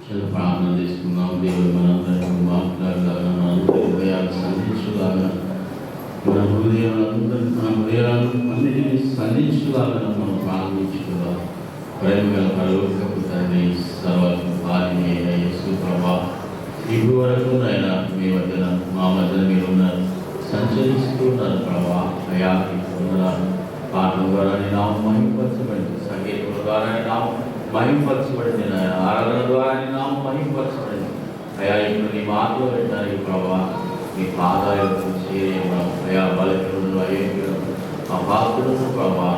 చాలా ప్రార్థన తీసుకున్నాం. దేవుడు మనందరికీ మాట్లాడలాగా, మనందరి హృదయాలు సంధించులాగా, మన హృదయాలను అన్నిటినీ సంధించులాగా మనం ప్రార్థించుకున్నాం. ప్రేమ గల పరలోకపు తండ్రి, సర్వకాలిని యేసు ప్రభువా, ఇప్పుడు వరకు నాయన మీ మధ్యన మా మధ్యన మీరున్నారు, సంచరిస్తున్నారు ప్రభువా. అయా పాటల ద్వారా నీ నామం మహిమపరచబడింది, సంగీతం ద్వారా నీ నామం మహిమపరచబడింది, నాయన ఆరాధన ద్వారా నీ నామం మహిమపరచబడింది. అయా ఇప్పుడు నీ మాటలు పెట్టడానికి ప్రభావ నీ పాదాలకు చేరేయడం. అయా బలహీనులను, అయోగ్యులను, ఆ పాత్రులను ప్రభావ,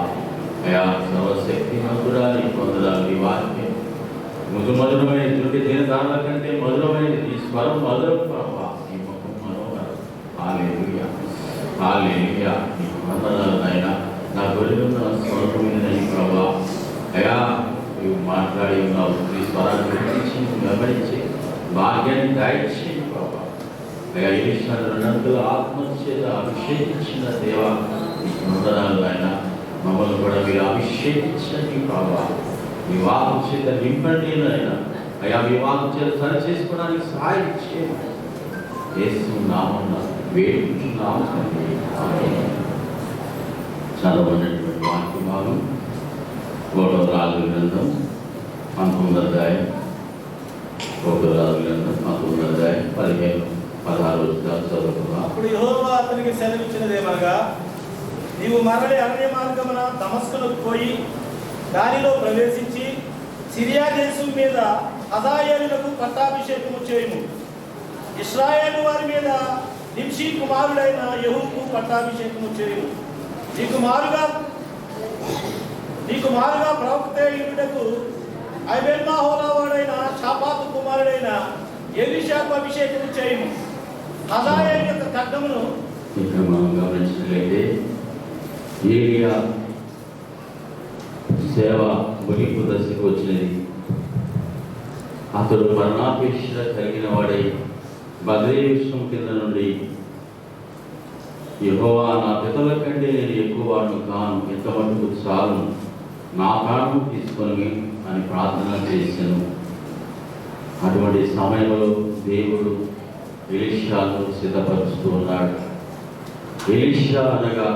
అయా సర్వశక్తిమంతుడా నీ పొందడాలు. నీ వాక్యం మధురమైన దుర్టి దినదారుల కంటే మధురమైనది, నీ స్వరం మధురం ప్రభావ, నీ ముఖం మనోహరం. హల్లెలూయా, హల్లెలూయా. నీ వందనాలు నాయన. నా గొర్రెలున్న స్వరం వినని ప్రభావ, అయా నువ్వు మాట్లాడి ఉన్నావు. నీ స్వరాన్ని గురించి వెంబడించి భాగ్యాన్ని దయచేయండి ప్రభావ. అయా ఈ విషయాన్ని రెండంతలు ఆత్మచేత అభిషేకించిన దేవ నీకు వందనాలు నాయన. మమ్మల్ని కూడా మీరు అభిషేకించండి ప్రభావ. మీ వాక్కు చేత నింపండి నాయన. అయా మీ వాక్కు చేత సరి చేసుకోవడానికి సహాయం చేయండి. యేసు నామమున వేడుకుంటున్నాము తండ్రి, ఆమేన్. చదవనటువంటి వాక్య భాగం ఒకటవ రాజుల గ్రంథం 19వ అధ్యాయం, 1వ రాజుల గ్రంథం 19వ అధ్యాయం 15-16 వచనాలు చదువుకుందాం. అప్పుడు యెహోవా అతనికి సెలవిచ్చినదేమనగా, నీవు మరలి అరణ్య మార్గమున దమస్కునకు పోయి దానిలో ప్రవేశించి సిరియా దేశం మీద హజాయేలునకు పట్టాభిషేకము చేయుము. ఇశ్రాయేలు వారి మీద నింషీ కుమారుడైన యెహూకు పట్టాభిషేకము చేయుము. నీకు మారుగా ప్రవక్తయుడకు అబేల్మహోలావాడైన షాపాతు కుమారుడైన ఎలీషాకు అభిషేకము చేయుము. హజాయేలు యొక్క ఖడ్గమును ఇక్కడ మనం గమనించినట్లయితే ఏలియా సేవ ముగింపు దశకు వచ్చినది. అతడు మరణాపేక్ష కలిగిన వాడై బద్రీవృక్షం కింద నుండి, యెహోవా నా పితరుల కంటే నేను ఎక్కువ వాడును కాను, ఎంత మటుకు చాలు, నా ప్రాణం తీసుకొని అని ప్రార్థన చేశాను. అటువంటి సమయంలో దేవుడు ఎలీషాను సిద్ధపరుస్తూ ఉన్నాడు. ఎలీషా అనగా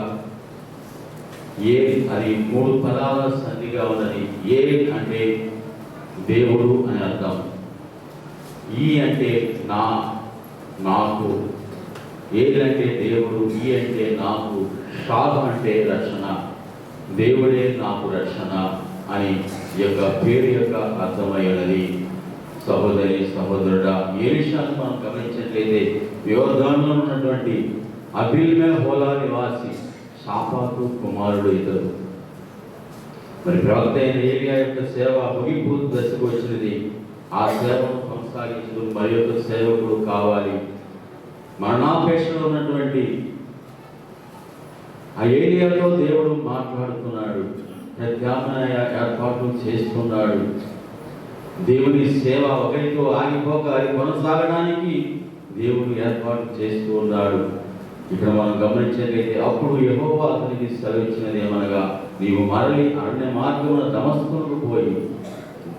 ఏ, అది 3 పదాల సంధిగా ఉన్నది. ఏ అంటే దేవుడు అని అర్థం, ఈ అంటే నాకు, ఏదంటే దేవుడు, ఈ అంటే నాకు, షాద్ అంటే రక్షణ, దేవుడే నాకు రక్షణ అని యొక్క పేరు యొక్క అర్థమైనది. సహోదరి సహోదరుడా, ఎలీషాను మనం గమనించినట్లయితే యోర్దానులో ఉన్నటువంటి అబీల్మెహోలా నివాసి షాపాతు కుమారుడు ఇతడు. మరి ప్రవక్త అయిన ఏలియా యొక్క సేవ ముగింపు దశకు వచ్చినది. ఆ సేవను కొనసాగించడం మరి యొక్క సేవకుడు కావాలి. మరణాపేక్షలో ఉన్నటువంటి ఆ ఏలియాతో దేవుడు మాట్లాడుతున్నాడు, ప్రత్యామ్నాయ ఏర్పాట్లు చేస్తున్నాడు. దేవుని సేవ ఒకరితో ఆగిపోక అది కొనసాగడానికి దేవుడు ఏర్పాటు చేస్తూ ఉన్నాడు. ఇక్కడ మనం గమనించినట్లయితే అప్పుడు యెహోవా అతనికి సెలవిచ్చినది ఏమనగా, నీవు మరలి అరణ్య మార్గమున దమస్కునకు పోయి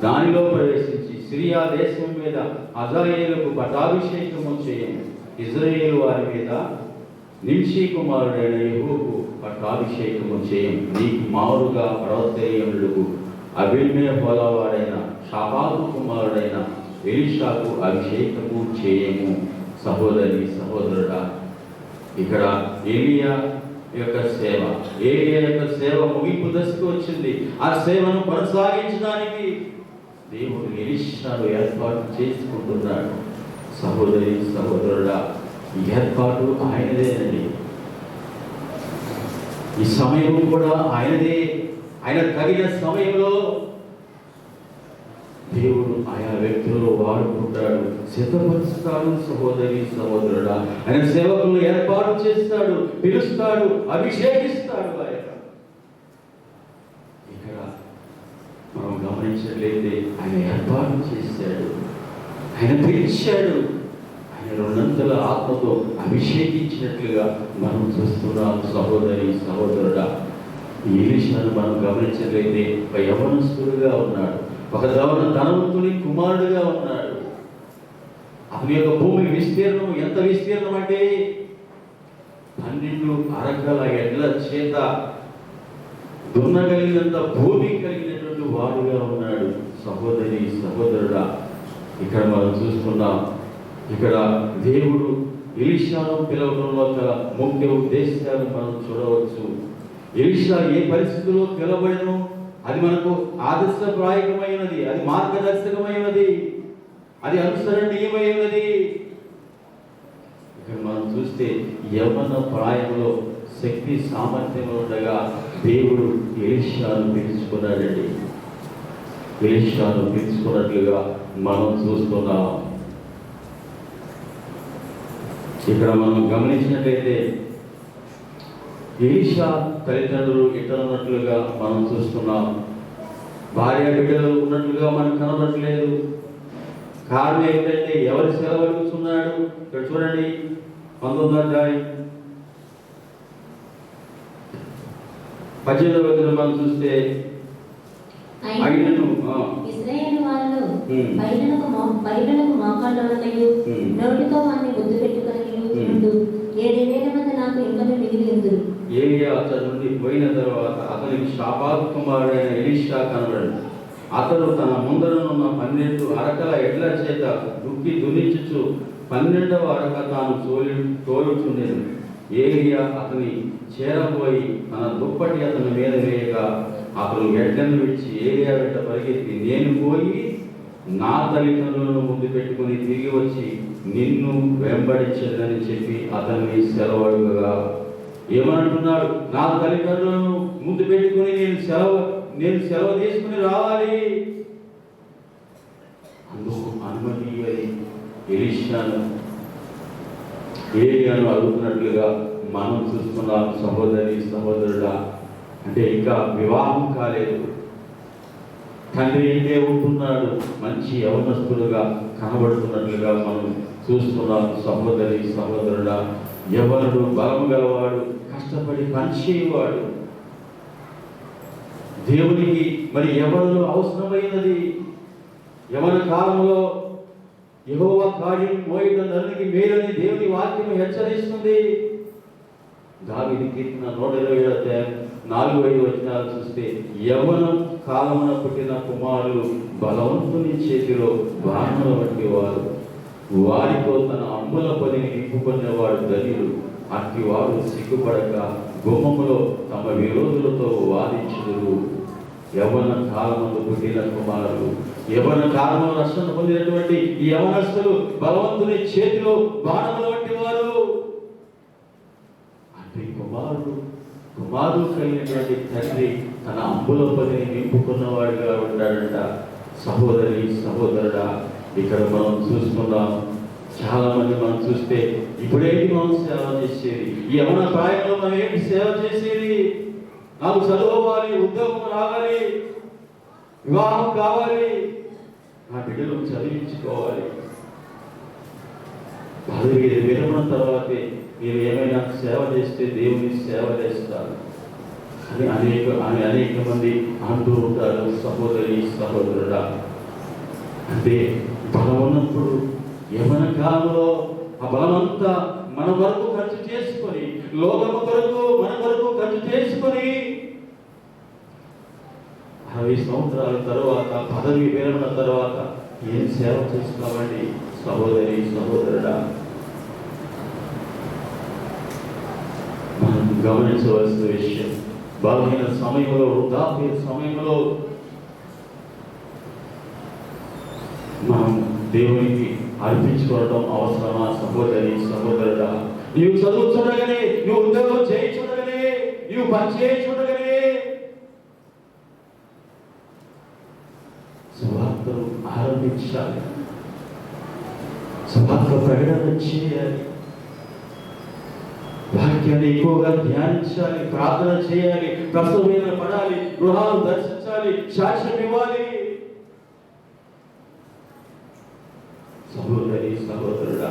దానిలో ప్రవేశించి సిరియా దేశం మీద హజాయేలుకు పట్టాభిషేకము చేయము. ఇశ్రాయేలు వారి మీద నింషీ కుమారుడైన యెహూకు పట్టాభిషేకము చేయము. నీకు మారుగా ప్రవక్తయులకు అబీల్మెహోలావాడైన షాపాతు కుమారుడైన ఎలీషాకు అభిషేకము చేయము. సహోదరి సహోదరుడా, ఇక్కడ ఏలియా యొక్క సేవ ముగింపు దశకు వచ్చింది. ఆ సేవను కొనసాగించడానికి దేవుడు ఎలీషాను ఏర్పాటు చేసుకుంటున్నాడు. సహోదరి సహోదరుడా, ఈ ఏర్పాటు ఆయనదేనండి. ఈ సమయం కూడా ఆయనదే. ఆయన తగిన సమయంలో దేవుడు ఆయా వ్యక్తులు వాడుకుంటాడు, సిద్ధపరుస్తాడు. సహోదరి సహోదరుడా, ఆయన సేవకులు ఏర్పాటు చేస్తాడు, పిలుస్తాడు, అభిషేకిస్తాడు. ఇక్కడ మనం గమనించినట్లయితే ఆయన ఏర్పాటు చేశాడు, ఆయన పిలిచాడు, ఆయన రెండంతల ఆత్మతో అభిషేకించినట్లుగా మనం చూస్తున్నాం. సహోదరి సహోదరుడా, ఈ ఎలీషాను మనం గమనించినట్లయితే ఒక యవనస్తుడుగా ఉన్నాడు, ఒక ధనవంతుని కుమారుడుగా ఉన్నాడు. అతని యొక్క భూమి విస్తీర్ణం ఎంత విస్తీర్ణం అంటే 12 అరకల ఎడ్ల చేత దున్నగలిగినంత భూమి కలిగినటువంటి వాడుగా ఉన్నాడు. సహోదరి సహోదరుడా, ఇక్కడ మనం చూస్తున్నాం, ఇక్కడ దేవుడు ఎలీషాను పిలవడంలో గల ముఖ్య ఉద్దేశాలు మనం చూడవచ్చు. ఎలీషా ఏ పరిస్థితుల్లో పిలవబడను, అది మనకు ఆదర్శప్రాయకమైనది, అది మార్గదర్శకమైనది, అది అనుసరణీయమైనది. ఇక్కడ మనం చూస్తే యవ్వన ప్రాయంలో శక్తి సామర్థ్యంలో ఉండగా దేవుడు ఎలీషాను పిలుచుకున్నాడండి. ఎలీషాను పిలుచుకున్నట్లుగా మనం చూస్తున్నాం. ఇక్కడ మనం గమనించినట్లయితే ఎలీషా తల్లిదండ్రులు ఇతర ఉన్నట్లుగా మనం చూస్తున్నాం. భార్య బిడ్డలు ఉన్నట్లుగా మనకు కనబడట్లేదు. కారణం ఏంటంటే ఎవరి సెలవు అడుగుతున్నాడు? ఇక్కడ చూడండి, 19వ అధ్యాయం 18వ వచనం మనం చూస్తే ఇశ్రాయేలు వారిలో బయలునకు మోకాళ్ళవలయు నోటితో వారిని ముద్దు పెట్టుకొనయు ఉండు 7,000 మంది నాకు ఇంకను మిగిలి ఉందురు. ఏలియా అతని నుండి పోయిన తర్వాత అతనికి షాపాతు కుమారుడైన ఎలీషా కనబడాడు. అతడు తన ముందరనున్న 12 అరకల ఎడ్ల చేత దున్నించుచు 12వ అరక తాను తోలుచుండెను. ఏలియా అతని చేరబోయి తన దుప్పటి అతని మీద వేయగా అతను ఎడ్లను విడిచి ఏలియా వెంట పరిగెత్తి, నేను పోయి నా తల్లిదండ్రులను ముందు పెట్టుకుని తిరిగి వచ్చి నిన్ను వెంబడించదని చెప్పి అతన్ని సెలవడుగా ఏమంటున్నాడు? నా తల్లిదండ్రులను ముందు పెట్టుకుని నేను సెలవు తీసుకుని రావాలి. అందుకు అనుమతి ఎలీషాను ఏలియాను అడుగుతున్నట్లుగా మనం చూస్తున్నాం. సహోదరి సహోదరుడా, అంటే ఇంకా వివాహం కాలేదు, తండ్రి అయితే ఉంటున్నాడు, మంచి యవనస్తులుగా కనబడుతున్నట్లుగా మనం చూస్తున్నాం. సహోదరి సహోదరుడా, యవనుడు బలము గలవాడు, కష్టపడి పనిచేయవాడు. దేవునికి మరి యవనులు అవసరమైనది. యవన కాలంలో యెహోవా కార్యం మోయడం నరునికి మేలని దేవుని వాక్యం హెచ్చరిస్తుంది. దావీదు కీర్తన 127:4-5 వచనాలు చూస్తే, యవ్వన కాలమున పుట్టిన కుమారులు బలవంతుని చేతిలో బాణముల వంటి వారు, వారితో తన అమ్ముల పనిని నింపుకునేవాడు ధన్యుడు. అట్టి వారు సిగ్గుపడక గుమ్మములో తమ విరోధులతో వాదించుదురు. యవ్వన కాలమున పుట్టిన కుమారులు, యవ్వన కాలంలో రక్షణ పొందినటువంటి ఈ యవనస్తులు బలవంతుని చేతిలో బాణముల వంటి వారు. కుమారుడు కలిగినటువంటి తండ్రి తన అంబుల పనిని నింపుకున్నవాడుగా ఉంటాడంట. సహోదరి సహోదరుడా, ఇక్కడ మనం చూసుకున్నాం. చాలా మంది మనం చూస్తే ఇప్పుడేంటి మనం సేవ చేసేది? ఈ యవన ప్రాయంలో మనం ఏంటి సేవ చేసేది? నాకు చదవాలి, ఉద్యోగం రావాలి, వివాహం కావాలి, నా బిడ్డలు చదివించుకోవాలి. పదవి విరమణ తర్వాతే మీరు ఏమైనా సేవ చేస్తే దేవుని సేవ చేస్తారు అని అనేక మంది అంటూ ఉంటారు. సహోదరి సహోదరుడా, అంటే బలం ఉన్నప్పుడు యవ్వన కాలంలో ఆ బలమంతా మన వరకు ఖర్చు చేసుకొని, లోకము కొరకు మన కొరకు ఖర్చు చేసుకొని 60 సంవత్సరాల తర్వాత పదవి విరమణ తర్వాత ఏం సేవ చేసుకోవాలి? సహోదరి సహోదరుడా, మనం గమనించవలసిన విషయం, బలహీన సమయంలో, వృద్ధాప్య సమయంలో మనం దేవునికి అర్పించుకోవడం అవసరమా? సహోదరి సహోదరుడా, నీవు చదువు చూడగానే, నువ్వు ఉద్యోగం చేయి చూడగానే, నువ్వు పని చేయి చూడగానే సువార్తను ఆరంభించాలి, సువార్త ప్రకటన చేయాలి, వాక్యాన్ని ఎక్కువగా ధ్యానించాలి, ప్రార్థన చేయాలి, ప్రసవమైన పడాలి, గృహాలు దర్శించాలి, సాక్ష్యం ఇవ్వాలి. సహోదరి సహోదరుడా,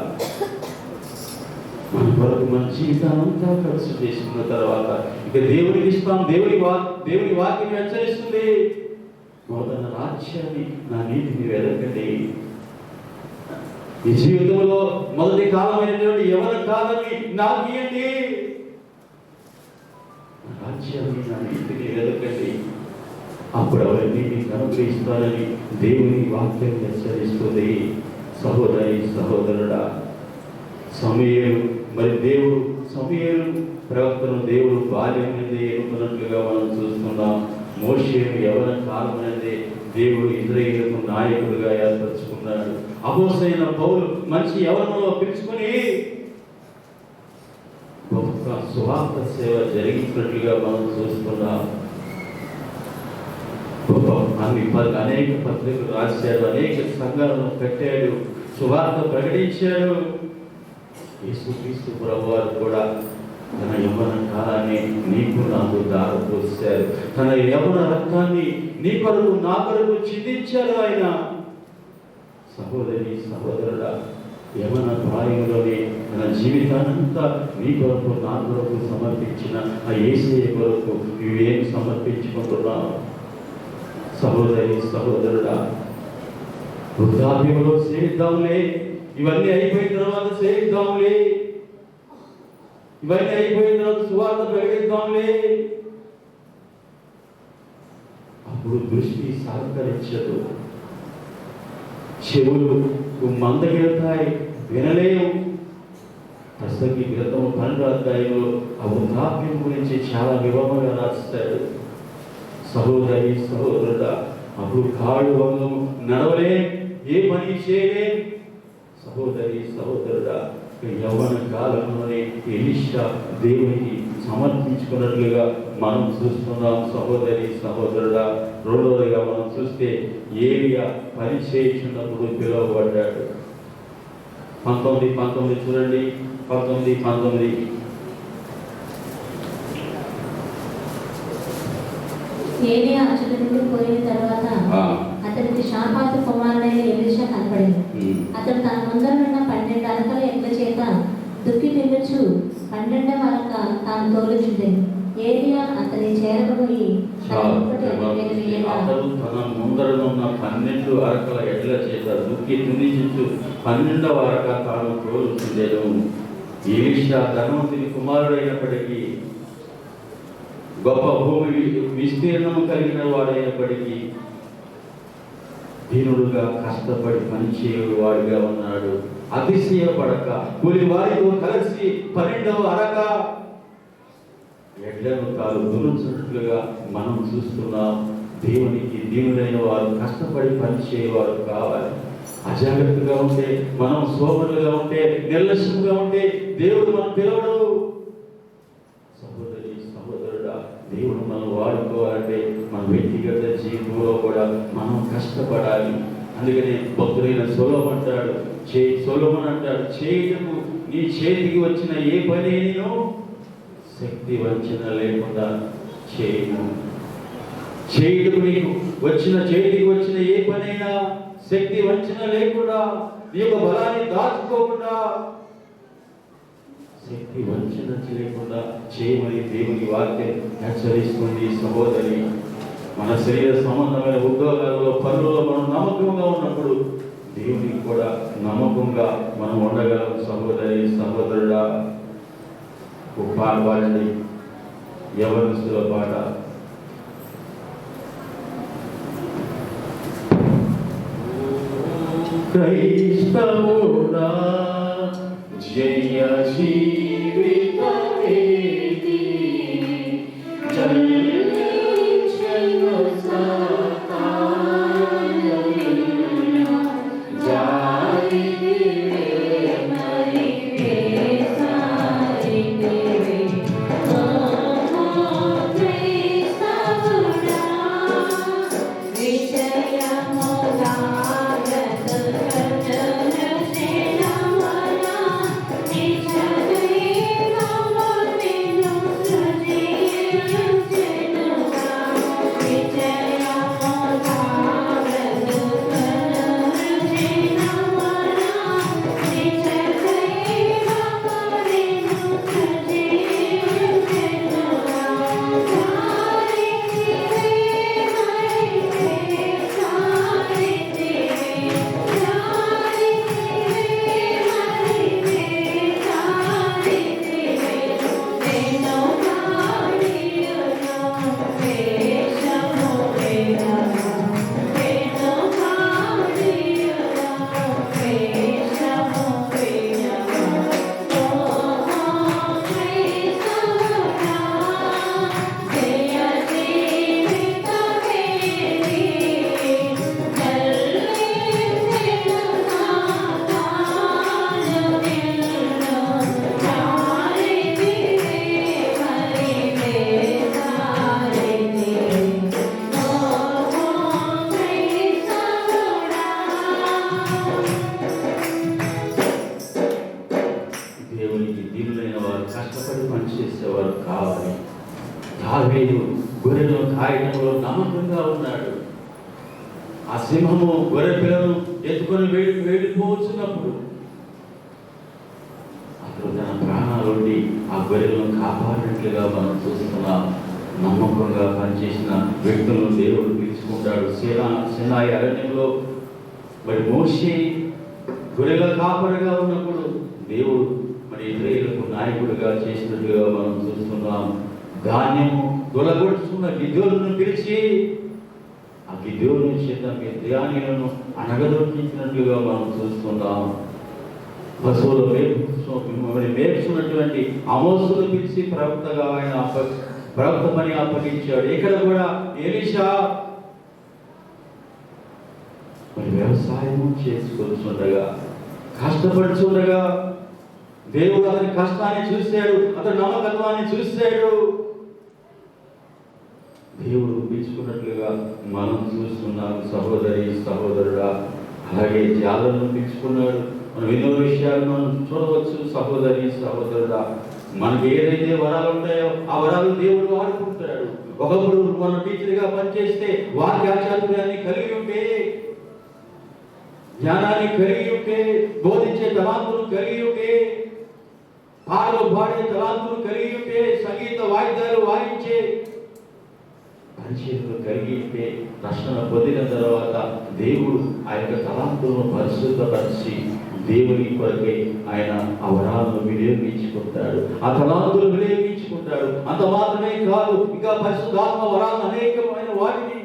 మన కొరకు మన జీవితానంతా ఖర్చు చేసుకున్న తర్వాత ఇక దేవునికి ఇస్తాం. దేవుని వాక్యం హెచ్చరిస్తుంది, నూతన రాజ్యాన్ని, నా నీతిని వెదకండి. ఈ జీవితంలో మొదటి కాలమైనటువంటి ఎవరి కాలాన్ని నాకు ఇవ్వండి. నా రాజ్యాన్ని, నా నీతిని వెదకండి. అప్పుడు అవన్నీ మీకు అనుగ్రహిస్తానని దేవుని వాక్యం హెచ్చరిస్తుంది. సహోదరి సహోదరుడా, సమూయేలు సమూయేలు ప్రవక్తను దేవుడు బాల్యం నుండి ఎన్నుకున్నట్లుగా మనం చూస్తున్నాం. మోషేను యవ్వన కాలం నుండి దేవుడు ఇశ్రాయేలుకు నాయకుడిగా ఏర్పరచుకున్నాడు. అపోస్తలుడైన పౌలు మంచి యవ్వనంలో పిలుచుకొని గొప్ప సువార్త సేవ జరిగించినట్లుగా మనం చూస్తున్నాం. అనేక పత్రికలు రాశాడు, అనేక సంఘాలను కట్టాడు, సువార్త ప్రకటించాడు. యేసుక్రీస్తు ప్రభువారు కూడా తన యవ్వన కాలాన్ని నీకు నాకు దారపోశారు. తన యవ్వన రక్తాన్ని నీ కొరకు నా కొరకు చిందించారు ఆయన. సహోదరి సహోదరుడా, యవ్వన ప్రాయంలోనే తన జీవితానంతా నీ కొరకు నా కొరకు సమర్పించిన ఆ యేసయ్య కొరకు నువ్వేం సమర్పించుకుంటున్నావు? సహోదరి సహోదరుడా, వృద్ధాప్యంలో సేవిద్దాంలే, ఇవన్నీ అయిపోయిన తర్వాత సేవిద్దాంలే, ఇవన్నీ అయిపోయిన తర్వాత సువార్త ప్రకటిద్దాంలే. అప్పుడు దృష్టి సహకరించదు, చెవులు మందగిడతాయి, వినలేవు. ప్రసంగి గ్రంథము 12వ అధ్యాయంలో ఆ వృద్ధాప్యం గురించి చాలా వివరంగా రాస్తాడు. సహోదరి సహోదరుడా, అప్పుడు కాళ్ళు వంగము, నడవలే, ఏ పని చేయలే. సహోదరి సహోదరుడా, యవ్వన కాలంలోనే ఎలీషా దేవునికి సమర్పించుకున్నట్లుగా మనం చూస్తున్నాం. సహోదరి సహోదరుడా, రెండవదిగా మనం చూస్తే ఏలియా పని చేయించినప్పుడు పిలువబడ్డాడు. 19 చూడండి, 19. ఏలియా అచ్చట నుండి పోయిన తర్వాత అతనికి షాపాతు కుమారుడైన ఎలీషా కనపడింది. అతడు తన ముందర ఉన్న 12 అరకల ఎడ్ల చేత దుక్కి తినచ్చు 12వ అరక తాను తోలుచుండేది. ఏలియా అతని చేరబోయి అతడు తన ముందర ఉన్న 12 అరకల ఎడ్ల చేత దుక్కి తునిచుచు 12వ అరక తాను తోలుచుండెను. ఎలీషా ధనవంతుని కుమారుడైనప్పటికీ, గొప్ప భూమి విస్తీర్ణము కలిగిన వాడైనప్పటికీ దీనుడుగా కష్టపడి పనిచేయడు వాడిగా ఉన్నాడు. అతిశయపడక కూలి వారితో కలిసి 12వ అరక ఎడ్లను తాను దున్నుచున్నట్లుగా మనం చూస్తున్నాం. దేవునికి దీనులైన వారు కష్టపడి పనిచేయవారు కావాలి. అజాగ్రత్తగా ఉంటే, మనం సోమరులుగా ఉంటే, నిర్లక్ష్యంగా ఉంటే దేవుడు మనం పిలవడు. సహోదరి సహోదరుడా, దేవుడు మనం వాడుకోవాలంటే మన వ్యక్తిగత జీవితంలో కూడా మనం కష్టపడాలి. అందుకనే భక్తుడైన సొలొమోను అంటాడు, చేయటము నీ చేతికి వచ్చిన ఏ పని నేను శక్తి వంచన లేకుండా చేయను. చేయటము నీకు చేతికి వచ్చిన ఏ పనైనా శక్తి వంచన లేకుండా, నీ యొక్క బలాన్ని దాచుకోకుండా, శక్తి వంచన చేయకుండా చేయమని దేవుని వాక్యం హెచ్చరిస్తుంది. సహోదరి, మన శరీర సంబంధమైన ఉద్యోగాల్లో, పనుల్లో మనం నమ్మకంగా ఉన్నప్పుడు దేవునికి కూడా నమ్మకంగా మనం ఉండగలం. సహోదరి సహోదరుడా, ఒక పాట పాడండి, యవ్వనస్తుల పాట. క్రైస్తవుడా జయ జీవితమేది జల్లించెను సాతాను జారిదివే మరి వేసారిదివే ఓ క్రైస్తవుడా విజయముగా Thank you. దావీదు గొర్రెలను కాయడంలో నమ్మకంగా ఉన్నాడు. ఆ సింహము గొర్రె పిల్లను ఎత్తుకొని వెళ్ళిపోతున్నప్పుడు అతడు తన ప్రాణాలుండి ఆ గొర్రెలను కాపాడినట్లుగా మనం చూస్తున్నాం. నమ్మకంగా పనిచేసిన వ్యక్తులను దేవుడు పిలుచుకుంటాడు. సినాయి అరణ్యంలో మరి మోషే గొర్రెల కాపరిగా ఉన్నప్పుడు దేవుడు మరి ఇశ్రాయేలుకు నాయకుడిగా చేసినట్లుగా మనం చూస్తున్నాం. ధాన్యము తొలగొడుచుకున్న గిద్యోనును పిలిచి ఆ గిద్యోను చేత మిద్యానీయులను అణగదొక్కించినట్లుగా మనం చూస్తున్నాం. పశువులు మేపుతున్నటువంటి ఆమోసును పిలిచి ప్రవక్తగా ఆయన ప్రవక్త పని అప్పగించాడు. ఇక్కడ కూడా ఎలీషా మరి వ్యవసాయం చేసుకొచ్చుండగా, కష్టపడుచుండగా దేవుడు అతని కష్టాన్ని చూశాడు, అతని నమ్మకత్వాన్ని చూశాడు. దేవుడు పిలుచుకున్నట్లుగా మనం చూస్తున్నాం. సహోదరి సహోదరుడా, అలాగే జాలను పిలుచుకున్నాడు. మనం ఎన్నో విషయాలు మనం చూడవచ్చు. సహోదరి సహోదరుడా, మనకి ఏదైతే వరాలు ఉంటాయో ఆ వరాలు దేవుడు వాడుకుంటాడు. ఒకప్పుడు మనం టీచర్గా పనిచేస్తే వాక్యాచాతుర్యాన్ని కలిగి ఉంటే, జ్ఞానాన్ని కలిగి ఉంటే, బోధించే తలాంతులు కలిగి ఉంటే, పాటలు పాడే తలాంతులు కలిగి ఉంటే, సంగీత వాయిద్యాలు వాయించే పరిచయలు కలిగి ఉంటే, రక్షణ పొందిన తర్వాత దేవుడు ఆ యొక్క తలాంతులను పరిశుద్ధపరిచి దేవుని కొరకై ఆయన ఆ వరాలను వినియోగించుకుంటాడు, ఆ తలాంతులు వినియోగించుకుంటాడు. అంత మాత్రమే కాదు, ఇంకా పరిశుద్ధాత్మ వరాలను అనేకమైన వాటిని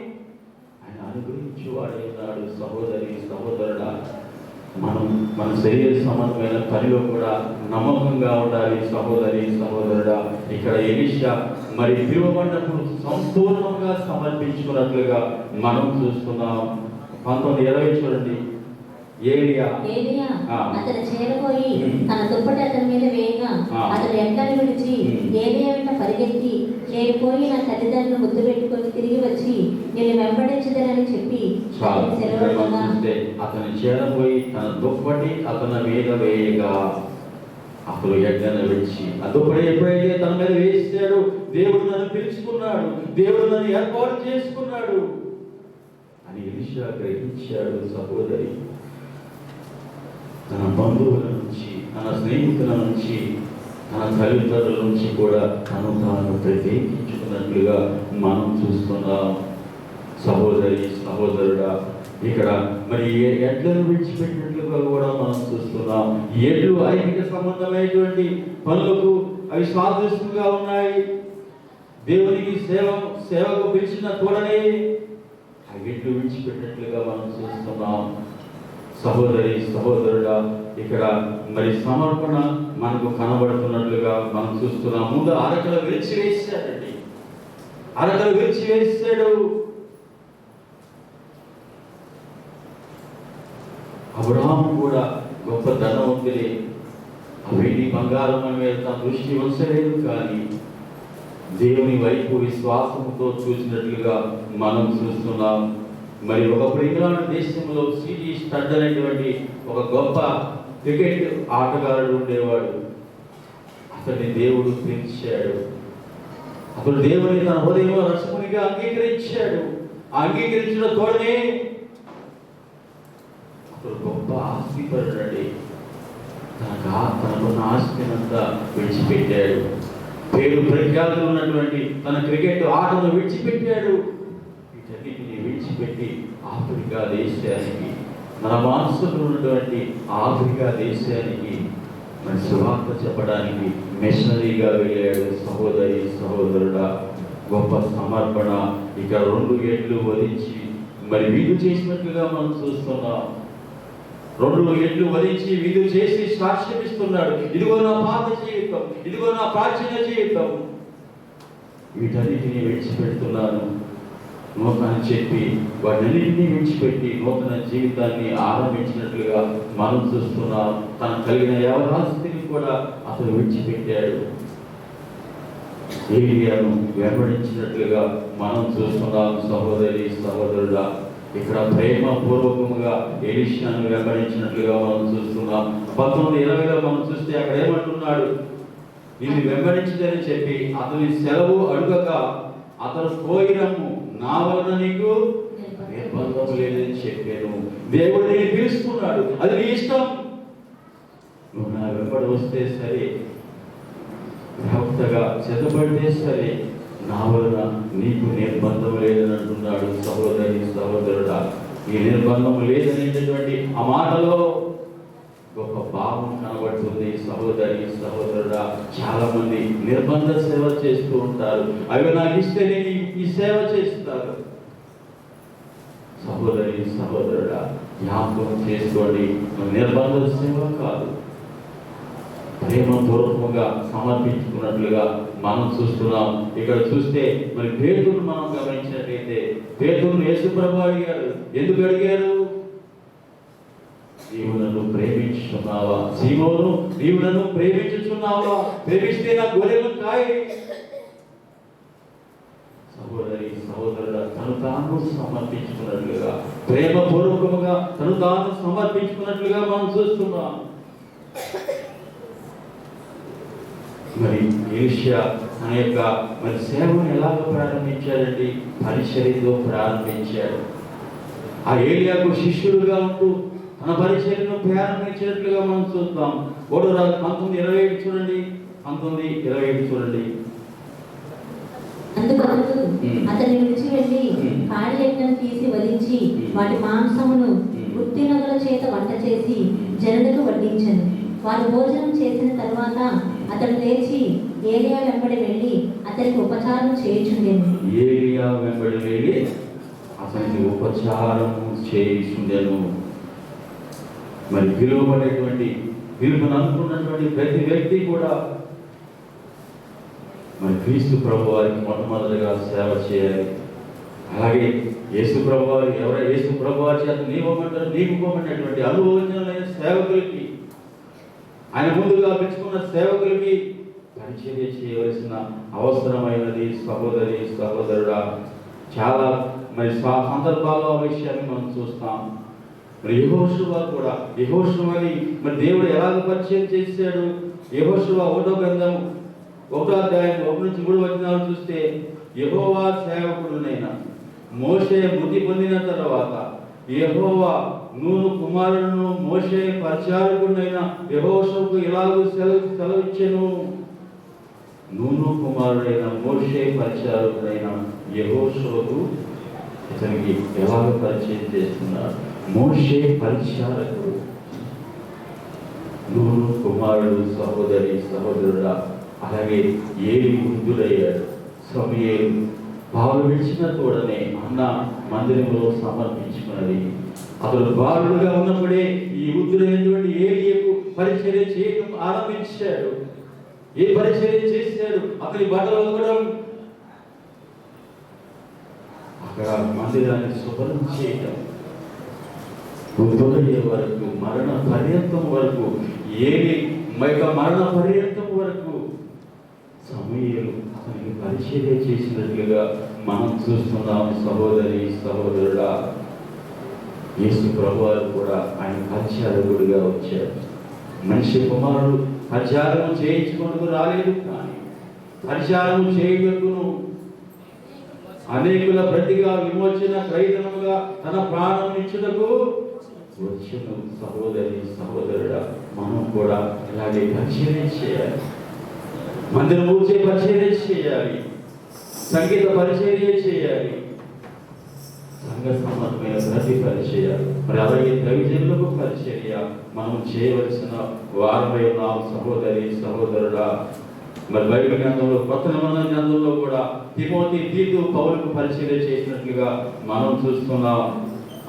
ఆయన అనుగ్రహించి వాడే ఉన్నాడు. సహోదరి సహోదరుడా, మనం మన శరీర సంబంధమైన పనిలో కూడా నమ్మకంగా ఉండాలి. సహోదరి సహోదరుడా, ఇక్కడ ఎలీషా మరి పిలువబడినప్పుడు సంపూర్ణంగా సమర్పించుకున్నట్లుగా మనం చూస్తున్నాం. 19:20 చూడండి. ఏలియా అతను చేరబోయి తన దుప్పటి అతని మీద వేయగా అతను ఎండను విడిచి ఏలియా వెంట పరిగెత్తి, చేరిపోయి నా తల్లిదండ్రులు ముద్దు పెట్టుకొని తిరిగి వచ్చి నేను వెంబడించదనని చెప్పి అతను చేరబోయి తన దుప్పటి అతని మీద వేయగా అతను ఎండను విడిచి, ఆ దుప్పటి ఎప్పుడైతే తన మీద వేసాడు, దేవుడు నన్ను పిలుచుకున్నాడు, దేవుడు నన్ను ఏర్పాటు చేసుకున్నాడు అని ఎలీషా గ్రహించాడు. సహోదరి, తన బంధువుల నుంచి, తన స్నేహితుల నుంచి, తన తల్లిదండ్రుల నుంచి కూడా తను తాను ప్రత్యేకించుకున్నట్లుగా మనం చూస్తున్నాం. సహోదరి సహోదరుడా, ఇక్కడ మరి ఎడ్లను విడిచిపెట్టినట్లుగా కూడా మనం చూస్తున్నాం. ఎడ్లు ఐహిక సంబంధమైనటువంటి పనులకు అవి సాదృశ్యంగా ఉన్నాయి. దేవునికి సేవకు పిలిచిన తోడనే ఆ ఎడ్లు విడిచిపెట్టినట్లుగా మనం చూస్తున్నాం. సహోదరి సహోదరుడా, ఇక్కడ మరి సమర్పణ మనకు కనబడుతున్నట్లుగా మనం చూస్తున్నాం. ముందు అరకలు విరిచివేశాడండి, అరకలు విరిచివేశాడు. అబ్రహాము కూడా గొప్ప ధనవంతుడే, ఆ వెండి బంగారం మీద తన దృష్టి ఉంచలేదు, కానీ దేవుని వైపు విశ్వాసంతో చూసినట్లుగా మనం చూస్తున్నాం. మరి ఒకప్పుడు ఇంగ్లాండ్ దేశంలో సిటీ స్టడ్ అనేటువంటి ఒక గొప్ప క్రికెట్ ఆటగాడు ఉండేవాడు. అతన్ని దేవుడు పిలిచాడు. అతడు దేవుని తన హృదయంలో రక్షకునిగా అంగీకరించాడు. అంగీకరించిన తోడనే అతడు గొప్ప ఆస్తిపరుడండి. తనకున్న ఆస్తినంతా విడిచిపెట్టాడు. పేరు ప్రఖ్యాతులు ఉన్నటువంటి తన క్రికెట్ ఆటను విడిచిపెట్టాడు. వీటన్నిటిని విడిచిపెట్టి ఆఫ్రికా దేశానికి, మన మానసులో ఉన్నటువంటి ఆఫ్రికా దేశానికి మరి సువార్త చెప్పడానికి మిషనరీగా వెళ్ళాడు. సహోదరి సహోదరుడా, గొప్ప సమర్పణ. ఇక 2 ఎడ్లు వధించి మరి వీధు చేసినట్లుగా మనం చూస్తున్నాం. 2 ఎడ్లు వధించి వీధు చేసి సాక్ష్యం ఇస్తున్నాడు. ఇదిగో నా పాత జీవితం, ఇదిగో నా ప్రాచీన జీవితం, వీటన్నిటిని విడిచిపెడుతున్నాను నూతన చెప్పి వాటన్నిటినీ విడిచిపెట్టి నూతన జీవితాన్ని ఆరంభించినట్లుగా మనం చూస్తున్నాం. తనకు కలిగిన యవనాస్తిని కూడా అతను విడిచిపెట్టాడు. ఏలియాను వెంబడించినట్లుగా మనం చూస్తున్నాం. సహోదరి సహోదరుడా, ఇక్కడ ప్రేమ పూర్వకముగా ఎలీషాను వెంబడించినట్లుగా మనం చూస్తున్నాం. 19:20 మనం చూస్తే అక్కడ ఏమంటున్నాడు? నిన్ను వెంబడించదని చెప్పి అతని సెలవు అడుగక అతను పోయినము, నా వలన నీకు నిర్బంధం లేదని చెప్పాను. దేవుడు నేను పిలుస్తున్నాడు, అది నీ ఇష్టం. నువ్వు నా వెంబడి వస్తే సరే, ప్రవక్తగా చేతబడితే సరే, నా వలన నీకు నిర్బంధం లేదని అంటున్నాడు. సహోదరి సహోదరుడా, ఈ నిర్బంధం లేదనేటటువంటి ఆ మాటలో గొప్ప భావం కనబడుతుంది. సహోదరి సహోదరుడా, చాలా మంది నిర్బంధ సేవ చేస్తూ ఉంటారు. అవి నాకు ఇస్తే నేను ఈ సేవ చేస్తారు. సహోదరి సహోదరుడా, జ్ఞాపకం చేసుకోండి, నిర్బంధ సేవ కాదు, ప్రేమపూర్వకంగా సమర్పించుకున్నట్లుగా మనం చూస్తున్నాం. ఇక్కడ చూస్తే మరి పేతురును మనం గమనించినట్లయితే, పేతురును యేసుప్రభువు అడిగారు. ఎందుకు అడిగారు? నీవు నన్ను ప్రేమించుచున్నావా? సీమోను, నీవు నన్ను ప్రేమించుచున్నావా? ప్రేమిస్తే నా గొర్రెలను కాయి. సహోదరి సహోదరుడు, తను తాను సమర్పించుకున్నట్లుగా, ప్రేమపూర్వకముగా తను తాను సమర్పించుకున్నట్లుగా మనం చూస్తున్నాం. మరి ఎలీషా తన యొక్క మరి సేవను ఎలాగ ప్రారంభించాడండి? పరిచర్యతో ప్రారంభించాడు. ఆ ఏలియాకు శిష్యుడుగా ఉంటూ తన పరిచర్యను ప్రారంభించినట్లుగా మనం చూద్దాం. 19:27 చూడండి, 19:27 చూడండి. అందుకొరకు అతని విడిచి వెళ్ళి కాడి యజ్ఞం తీసి వధించి వాటి మాంసమును వృత్తినగుల చేత వంట చేసి జనులకు వడ్డించను. వారు భోజనం చేసిన తర్వాత అతడు లేచి ఏలియా వెంబడి వెళ్ళి అతనికి ఉపచారం చేయుచుండెను. ఏలియా వెంబడి వెళ్ళి అతనికి ఉపచారం చేయుచుండెను. మరి పిలుపును అనుకున్నటువంటి ప్రతి వ్యక్తి కూడా మరి క్రీస్తు ప్రభు వారికి మొట్టమొదటిగా సేవ చేయాలి. అలాగే యేసు ప్రభు వారు యేసు ప్రభు వారి చేత నీకుపోమన్నటువంటి అనుభవజ్ఞులైన సేవకులకి, ఆయన ముందుగా పెంచుకున్న సేవకులకి పరిచర్య చేయవలసిన అవసరమైనది. సహోదరి సహోదరుడా, చాలా మరి సందర్భాల్లో ఆ విషయాన్ని మనం చూస్తాం. మరి యెహోషువని మరి దేవుడు ఎలాగ పరిచయం చేశాడు? యెహోషువ 1వ గ్రంథం 1వ అధ్యాయం 1-3 వచనాలు చూస్తే, యెహోవా సేవకుడునైన మోషే మృతి పొందిన తర్వాత యెహోవా నూను కుమారుడును మోషే పరిచారకుడైన యెహోషువకు ఇలాగూ సెలవిచ్చెను. నూను కుమారుడైన మోషే పరిచారకుడైన యెహోషువకు ఇతనికి ఎలాగ పరిచయం చేస్తున్నారు? మోషే పరిచారకుడు, నూను కుమారుడు. సహోదరి సహోదరుడా, అలాగే ఏలి వృద్ధుడయ్యాడు. సమూయేలు పాలు విడిచిన తోడనే అన్న మందిరంలో సమర్పించుకున్నది. అతడు బాలుడుగా ఉన్నప్పుడే ఈ వృద్ధుడైనటువంటి ఏలియకు పరిచర్య చేయడం ఆరంభించాడు. ఏ పరిచర్య చేశాడు? అతని బట్టలు ఉతకడం, అక్కడ మందిరాన్ని శుభ్రం చేయడం, వృద్ధుడయ్యే వరకు, మరణ పర్యంతం వరకు, ఏలి మరణ పర్యంతం వరకు సమూయేలు అతనికి పరిచర్య చేసినట్లుగా మనం చూస్తున్నాం. సహోదరి సహోదరుడా, యేసు ప్రభువారు కూడా ఆయన పరిచారకుడిగా వచ్చాడు. మనిషి కుమారుడు పరిచారం చేయించుకుంటూ రాలేదు, కానీ పరిచారం చేయుటకును అనేకుల ప్రతిగా విమోచన క్రైతనముగా తన ప్రాణం ఇచ్చుటకు వచ్చును. సహోదరి సహోదరుడా, మనం కూడా ఇలాగే పరిచర్య చేయాలి. మందిరం ఊర్చే పరిచర్య చేయాలి, సంగీత పరిచర్య చేయాలి, సంఘ సమర్పణ ప్రతి పరిచర్య, మరి అలాగే దైవజనులకు పరిచర్య మనం చేయవలసిన వారమై ఉన్నాం. సహోదరి సహోదరుడా, మరి బైబిల్ గ్రంథంలో, కొత్త నిబంధన గ్రంథంలో కూడా తిమోతి, తీతు, పౌలుకు పరిచర్య చేసినట్లుగా మనం చూస్తున్నాం.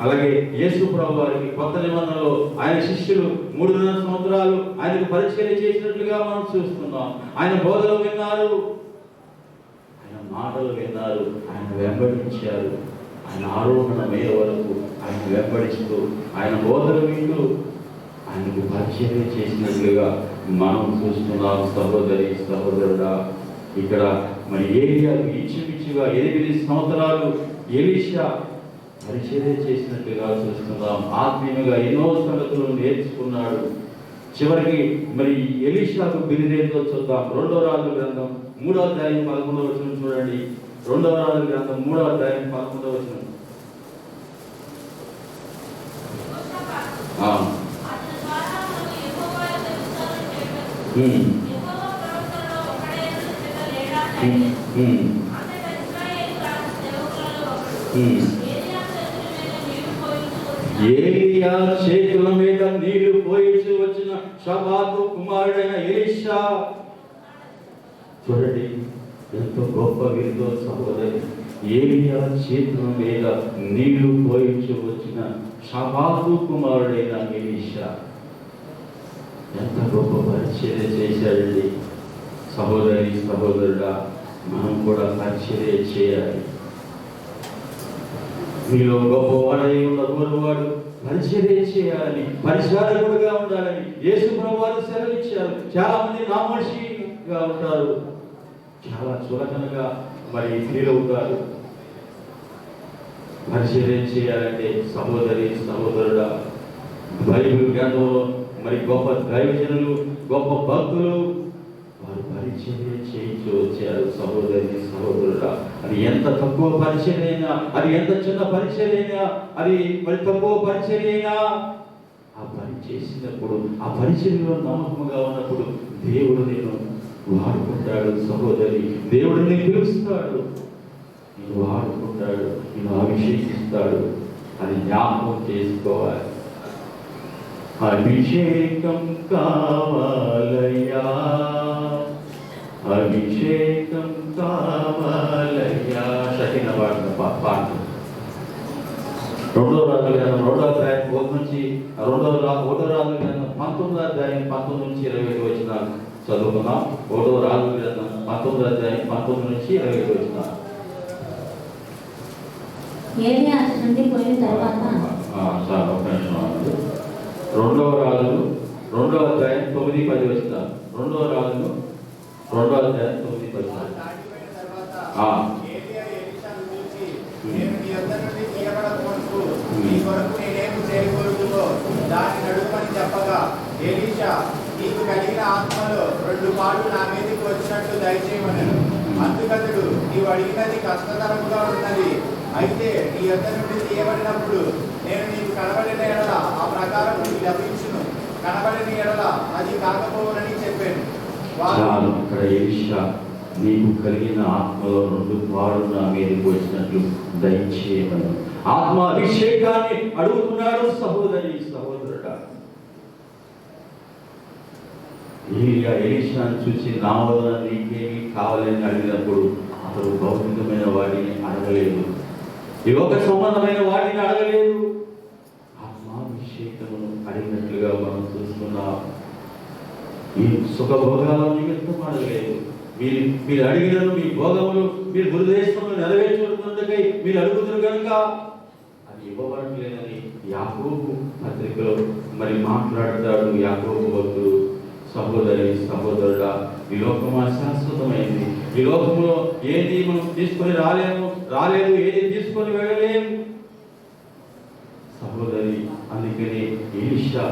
అలాగే యేసు ప్రభు వారికి కొత్త నిబంధనలో ఆయన శిష్యులు 3.5 సంవత్సరాలు ఆయనకు పరిచర్య చేసినట్లుగా మనం చూస్తున్నాం. ఆయన బోధలు విన్నారు, ఆయన మాటలు విన్నారు, ఆయన వెంబడించారు. ఆయన ఆరోహణమయ్యే వరకు ఆయన వెంబడిస్తూ, ఆయన బోధలు వింటూ ఆయనకు పరిచర్య చేసినట్లుగా మనం చూస్తున్నాం. సహోదరి సహోదరుడా, ఇక్కడ మరి ఏలియాకు ఇచ్చిమిచ్చిగా 8 సంవత్సరాలు ఎలీషా పరిచర్య చేసినట్లుగా చూస్తున్నాం. ఆత్మీయంగా ఎన్నో సంగతులు నేర్చుకున్నాడు. చివరికి మరి ఎలీషాకు బిరుదేంతో చూద్దాం. 2వ రాజుల గ్రంథం 3వ అధ్యాయం 11వ వచనం చూడండి. రెండవ రాజుల గ్రంథం 3వ అధ్యాయం 11వ వచనం. ఏలియా చేతుల మీద నీళ్లు పోయించి వచ్చిన షాఫాతు కుమారుడైన ఎలీషా. చూడండి ఎంత గొప్ప విలువ సహోదరి. ఏలియా చేతుల మీద నీళ్లు పోయించి వచ్చిన షాఫాతు కుమారుడైన ఎలీషా ఎంత గొప్ప పరిచర్య చేశాడండి. సహోదరి సహోదరుడా, మనం కూడా పరిచర్య చేయాలి. మీలో గొప్పవాడై ఉన్న గొప్పవాడు పరిచర్య చేయాలని, పరిచారకుడుగా ఉండాలని యేసు ప్రభువారు సెలవిచ్చారు. చాలా మంది నామోషిగా ఉంటారు, చాలా చులకనగా మరి ఫీల్ అవుతారు. పరిచర్య చేయాలంటే సహోదరి సహోదరుడా, బైబిల్ గ్రంథంలో మరి గొప్ప దైవజనులు, గొప్ప భక్తులు వారు పరిచర్య చేయించి వచ్చారు. సహోదరి సహోదరుడా, అది ఎంత తక్కువ పరిచర్య అయినా, అది ఎంత చిన్న పరిచర్య అయినా, అది మరి తక్కువ పరిచర్య అయినా, ఆ పని చేసినప్పుడు, ఆ పరిచర్యలో నమ్మకంగా ఉన్నప్పుడు దేవుడు నేను వాడుకుంటాడు. సహోదరి, దేవుడు నేను పిలుస్తాడు, నేను వాడుకుంటాడు, నేను అభిషేకిస్తాడు. అది జ్ఞాపకం చేసుకోవాలి. అభిషేకం కావాలయ్యా, అభిషేకం కావాలయ్యా. సకిన పాట పాట. రెండో రాజుల గ్రంథం 2వ అధ్యాయం 1 నుంచి 2వ రాజుల గ్రంథం 19వ అధ్యాయం 19 నుంచి 25 వచనాలు చదువుకున్నాం. 1వ రాజుల గ్రంథం 19వ అధ్యాయం 19 నుంచి 25 వచనాలు. ఏలియా అతని నుండి పోయిన తర్వాత రెండవ రాజులు 2వ అధ్యాయం 9-10 వచనాలు. రెండవ రాజులు 2వ అధ్యాయం 9-10 వచనాలు. నేను నీ వద్ద నుండి తీయబడకూడదు, నీ కొరకు నేనేమి చేయకూడదో దాన్ని నడుమని చెప్పగా, ఎలీషా నీకు కలిగిన ఆత్మలో 2 పాలు నా మీదకి వచ్చినట్టు దయచేయమనను. అందుకతడు నీవు అడిగినది కష్టతరముగా ఉన్నది, అయితే నీ వద్ద నుండి తీయబడినప్పుడు నేను నీకు కనబడిన ఎడల ఆ ప్రకారం నీకు లభించును, కనబడిన ఎడల అది కాకపోవునని చెప్పాను. చాలు. అక్కడ ఎలీషా నీకు కలిగిన ఆత్మలో 2 పాలు నా మీదకి వచ్చినట్లు దయచేయమని ఆత్మ అభిషేకాన్ని అడుగుతున్నాడు. సహోదరి సహోదరుడా, ఎలీషాను చూసి నా వల్ల నీకేమి కావాలని అడిగినప్పుడు అతడు భౌతికమైన వాటిని అడగలేదు, ఈ లోక సంబంధమైన వాటిని అడగలేదు, ఆత్మాభిషేకమును అడిగినట్లుగా మనం చూస్తున్నాం. ఈ సుఖభోగాల నిమిత్తం అడగలేదు. మీరు అడిగినను మీ భోగములు మీరు గురుదేశంలో నెరవేర్చుకుంటుండకై మీరు అడుగుతున్నారు కనుక అది ఇవ్వబడలేదని యాకోబు పత్రికలో మరి మాట్లాడతాడు యాకోబు భక్తుడు. సహోదరి సహోదరుడా, ఈ లోకం అశాశ్వతమైంది. ఈ లోకంలో ఏది మనం తీసుకొని రాలేదు, ఏది తీసుకొని వెళ్ళలేము. సహోదరి, అందుకని ఎలీషా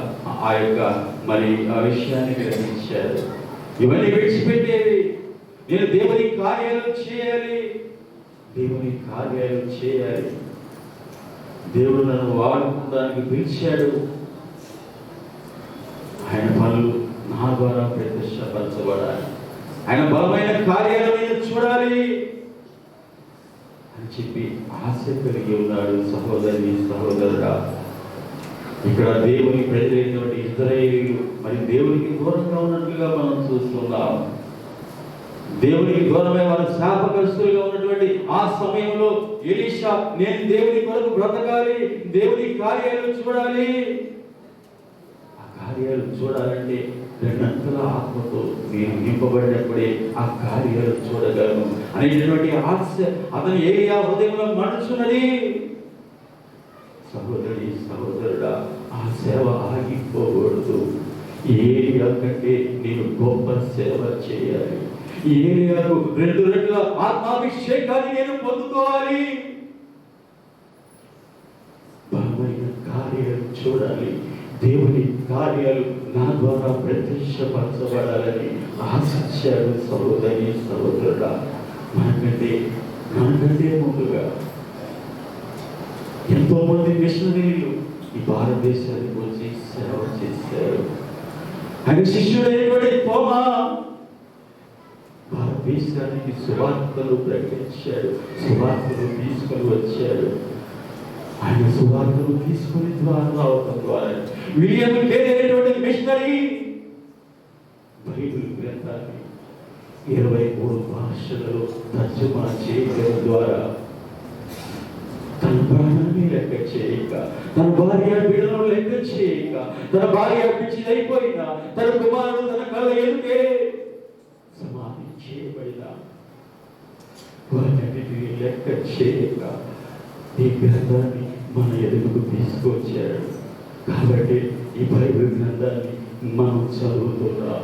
ఆ యొక్క మరి ఆ విషయాన్ని గ్రహించారు. ఇవన్నీ విడిచిపెట్టేవి, నేను దేవుని కార్యాలు చేయాలి, దేవుని కార్యాలు చేయాలి. దేవుడు నన్ను వాడుకోవడానికి పిలిచాడు. ఆయన పనులు నా ద్వారా ప్రత్యక్షపరచబడాలి, ఆయన బలమైన కార్యాలు నేను చూడాలి అని చెప్పి ఆశ కలిగి ఉన్నాడు. సహోదరి సహోదరుడా, ఇక్కడ దేవుని ప్రజలైనటువంటి ఇశ్రాయేలీయులు మరి దేవునికి దూరంగా ఉన్నట్లుగా మనం చూస్తున్నాం. దేవునికి దూరమే వారు శాపగ్రస్తులుగా ఉన్నటువంటి ఆ సమయంలో ఎలీషా నేను దేవుని కొరకు బ్రతకాలి, దేవుని కార్యాలు చూడాలి, ఆ కార్యాలు చూడాలంటే 2 అంతల ఆత్మతో నేను నింపబడినప్పుడే ఆ కార్యాలు చూడగలను అనేటటువంటి ఆశ అతని ఏలియా హృదయంలో మండుచున్నది. సహోదరి సహోదరుడా, ఆ సేవ ఆగిపోకూడదు. ఏలియా కంటే నేను గొప్ప సేవ చేయాలి. ఏలియాకు 2 రెట్ల ఆత్మాభిషేకాన్ని నేను పొందుకోవాలి. బలమైన కార్యాలు చూడాలి, దేవుని కార్యాలు నా ద్వారా ప్రత్యక్షపరచబడాలని ఆశించాడు. సహోదరి సహోదరుడా, మనకంటే మనకంటే ముందుగా ఎంతో మంది మిషనరీలు ఈ భారతదేశానికి వచ్చి సేవ చేశారు. ఆయన శిష్యుడైనటువంటి తోమా భారతదేశానికి సువార్తలు ప్రకటించాడు, సువార్తలు తీసుకొని వచ్చాడు. ఆయన సువార్తలు తీసుకుని ద్వారా విలియం కేరీ అనేటువంటి మిషనరీ బైబిల్ గ్రంథాన్ని 23 భాషలలో తర్జుమా చేయడం ద్వారా తన ప్రాణాన్ని లెక్క చేయక, తన భార్య బిడ్డలను లెక్క చేయక, తన భార్య పిచ్చిదైపోయిన, తన కుమారుడు తన కళ్ళ ఎదుటే సమాధి చేయబడిన వాటన్నిటిని లెక్క చేయక ఈ గ్రంథాన్ని మన ఎదుగుకు తీసుకొచ్చాడు. కాబట్టి ఈ బైబిల్ గ్రంథాన్ని మనం చదువుతున్నాం.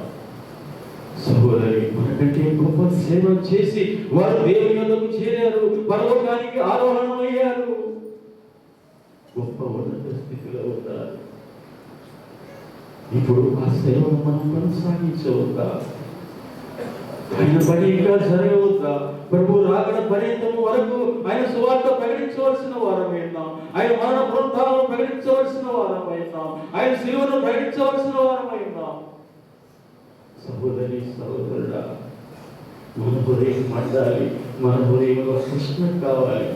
సహోదరి, మనకంటే గొప్ప సేవ చేసి వారు దేవుని యొద్దకు చేరారు, పరలోకానికి ఆరోహణమయ్యారు, గొప్ప ఉన్నత స్థితిలో ఉన్నారు. ఇప్పుడు ఆ సేవను మనం కొనసాగించవద్దా? ఆయన పని ఇంకా జరగవద్దా? ప్రభు రాకడ పర్యంతం వరకు ఆయన సువార్త ప్రకటించవలసిన వారమైనాం, ఆయన మరణ బృందాలను ప్రకటించవలసిన వారమైనాం, ఆయన శిలువను ప్రకటించవలసిన వారమైనాం. సహోదరి సహోదరుడా, మన హృదయం మండాలి, మన హృదయంలో కృష్ణ కావాలి.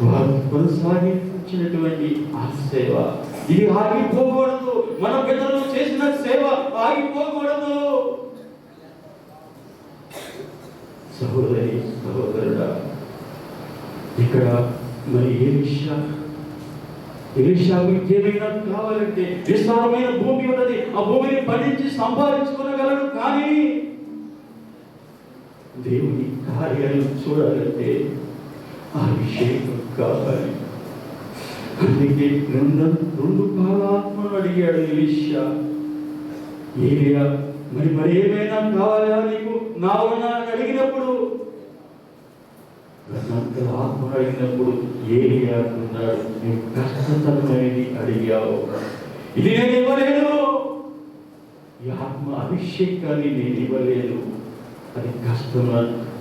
వారు కొనసాగించినటువంటి ఆ సేవ ఇది ఆగిపోకూడదు. మన పిల్లలు చేసిన సేవ ఆగిపోకూడదు. సహోదరి సహోదరుడా, ఇక్కడ మరి ఎలీషాకు ఇంకేమైనా కావాలంటే విస్తారమైన భూమి ఉన్నది, ఆ భూమిని పండించి సంపాదించుకోగలడు. కానీ దేవుని కార్యాలు చూడాలంటే ఆ అభిషేకం కావాలి. అందుకే 2 కాలాత్మను అడిగాడు ఎలీషా. ఏలియా మరి ఏమైనా కావాలా నీకు నా ఉన్నా అని అడిగినప్పుడు, ఆత్మను అడిగినప్పుడు ఏలియా అంటున్నాడు, నువ్వు కష్టతరమైనది అడిగావు, ఇది నేను ఇవ్వలేను. ఈ ఆత్మ అభిషేకాన్ని నేను ఇవ్వలేను, అది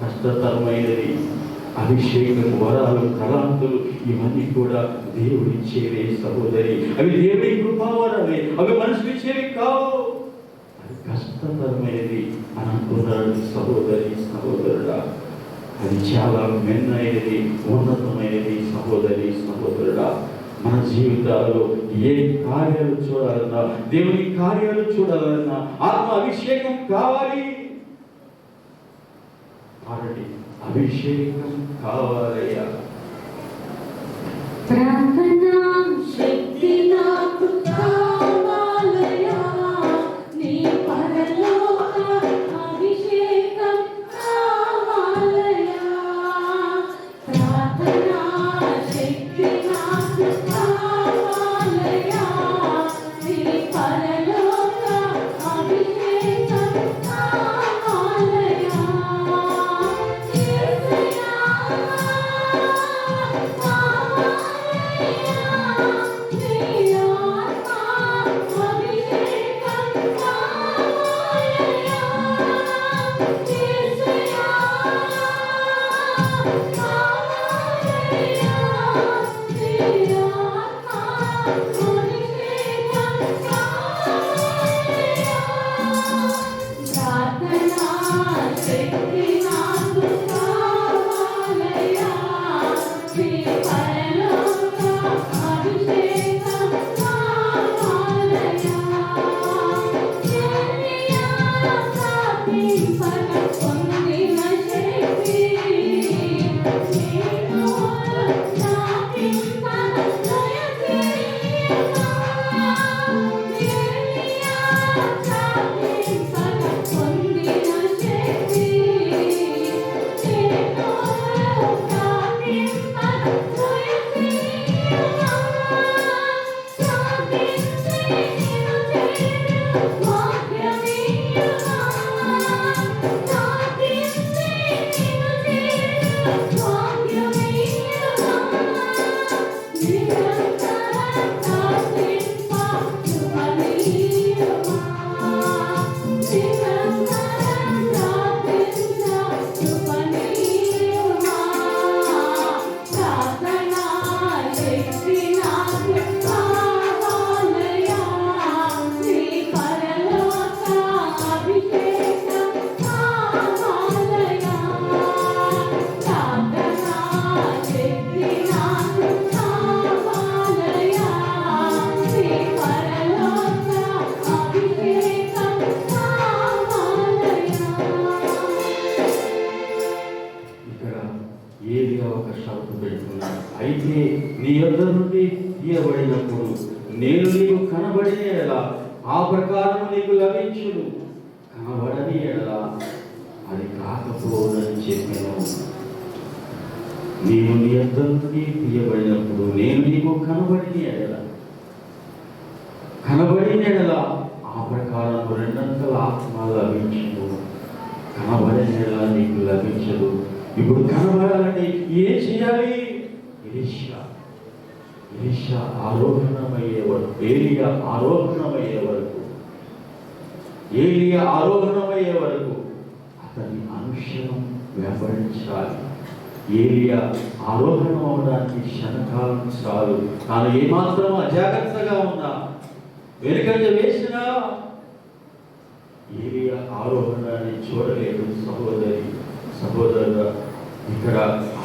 కష్టతరమైనది. అభిషేకం, వరాలు, తలాంతులు ఇవన్నీ కూడా దేవుడిచ్చేవే సహోదరి. అవి దేవుడి కృపావరాలే, అవి మనుషులిచ్చేవి కావు. అది కష్టతరమైనది అని అంటున్నాడు సహోదరి సహోదరుడా. అది చాలా మెన్నైనది, ఉన్నతమైనది సహోదరి సహోదరుడా. మన జీవితాల్లో ఏ కార్యాలు చూడాలన్నా, దేవుని కార్యాలు చూడాలన్నా ఆత్మ అభిషేకం కావాలి. అభిషేకం కావాలయ్యా. ప్రార్థనా శక్తి నాకు కావాలయ్యా, నీ పరలోక అభిషేకం కావాలయ్యా. ప్రార్థనా శక్తి నాకు కావాలయ్యా, నీ పరలోక అభిషేకం కావాలయ్యా. యేసయ్యా కావాలయ్యా. ఎడల ఆ ప్రకారం నీకు లభించును, కనబడని ఎడల అది కాకపోదని చెప్పాను. నీవు నీ యొద్ద నుండి తీయబడినప్పుడు నేను నీకు కనబడిన ఎడల ఆ ప్రకారం రెండంతల ఆత్మ లభించదు, కనబడిన ఎడల నీకు లభించదు. ఇప్పుడు కనబడాలంటే ఏం చేయాలి? ఎలీషా ఆరోహణమయ్యే వరకు, ఏలియా ఆరోహణమయ్యే వరకు అతని అనుక్షణం వెంబడించాలి. ఏలియా ఆరోహణం అవడానికి క్షణకాలం చాలు. తాను ఏమాత్రం అజాగ్రత్తగా ఉన్నా, వెనుకంజ వేసినా ఏలియా ఆరోహణాన్ని చూడలేదు. సహోదరుడు ఇక్కడ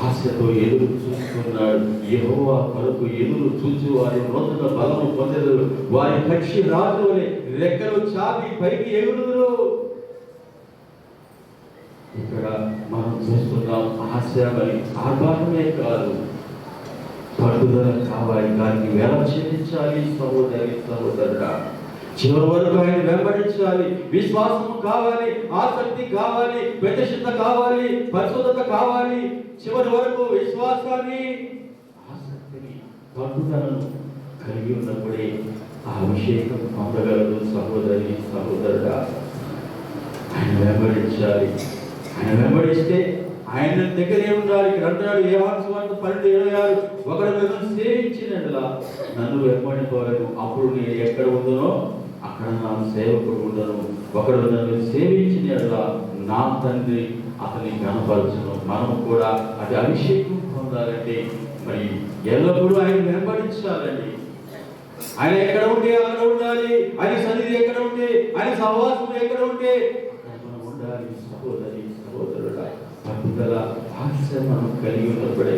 ఆశతో ఎదురు చూస్తున్నాడు. యెహోవా కొరకు ఎదురు చూచి వారి నూతన బలము పొందెదరు, వారి పక్షి రాజు వలె రెక్కలు చాపి పైకి ఎగురుదురు. ఇక్కడ మనం చూస్తున్నాం ఆశ మరి ఆర్భాటమే కాదు, పట్టుదల కావాలి. దానికి వేల చెల్లించాలి. సహోదరుడా, చివరి వరకు ఆయన వెంబడించాలి. విశ్వాసము కావాలి, ఆసక్తి కావాలి, ప్రతిష్ఠత కావాలి, పరిశుద్ధత కావాలి. చివరి వరకు విశ్వాసాన్ని, ఆసక్తిని, పట్టుదలను కలిగి ఉన్నప్పుడే ఆ అభిషేకం పొందగలదు. సహోదరుడా, ఆయన వెంబడించాలి. ఆయన వెంబడిస్తే ఆయన దగ్గరే ఉండాలి. ఇక్కడ అంటాడు యోహాను సువార్త 12:26, ఒకడు నన్ను సేవించినట్లా నన్ను వెంబడిపోవలను, అప్పుడు నేను ఎక్కడ ఉందనో అక్కడ నా సేవకుడు ఉండను. ఒకడు నన్ను సేవించినట్లా నా తండ్రి అతని కనపరచును. మనం కూడా అది అభిషేకం పొందాలంటే మరి ఎల్లప్పుడూ ఆయన వెంబడించాలండి. ఆయన ఎక్కడ ఉంటే అక్కడ ఉండాలి. ఆయన సన్నిధి ఎక్కడ ఉంటే, ఆయన సహవాసం ఎక్కడ ఉంటే అక్కడ మనం ఉండాలి. సహోదరుడా, పట్టుదల, ఆశ మనం కలిగి ఉన్నప్పుడే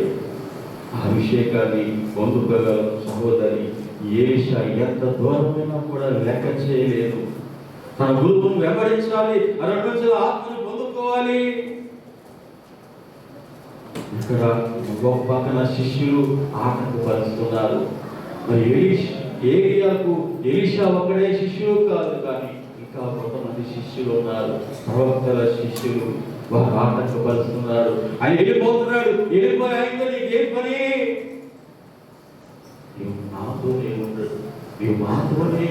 ఆ అభిషేకాన్ని పొందుకోగలం. సహోదరి, ఎలీషా ఎంత దూరమైనా కూడా లెక్క చేయలేదు. తన గురువును వెంబడించాలి, రెండు ఆత్మను పొందుకోవాలి. ఇక్కడ ఇంకొక పక్కన శిష్యులు ఆటంకపరుస్తున్నారు. మరి ఎలీషా ఒక్కడే శిష్యులు కాదు, కానీ ఇంకా కొంతమంది శిష్యులు ఉన్నారు, ప్రవక్తల శిష్యులు. వారు ఆటంకపరుస్తున్నారు. ఆయన వెళ్ళిపోతున్నాడు. వెళ్ళిపోయాక నీకేం పని? నువ్వు నాతోనే ఉండడు, నువ్వు మాతోనే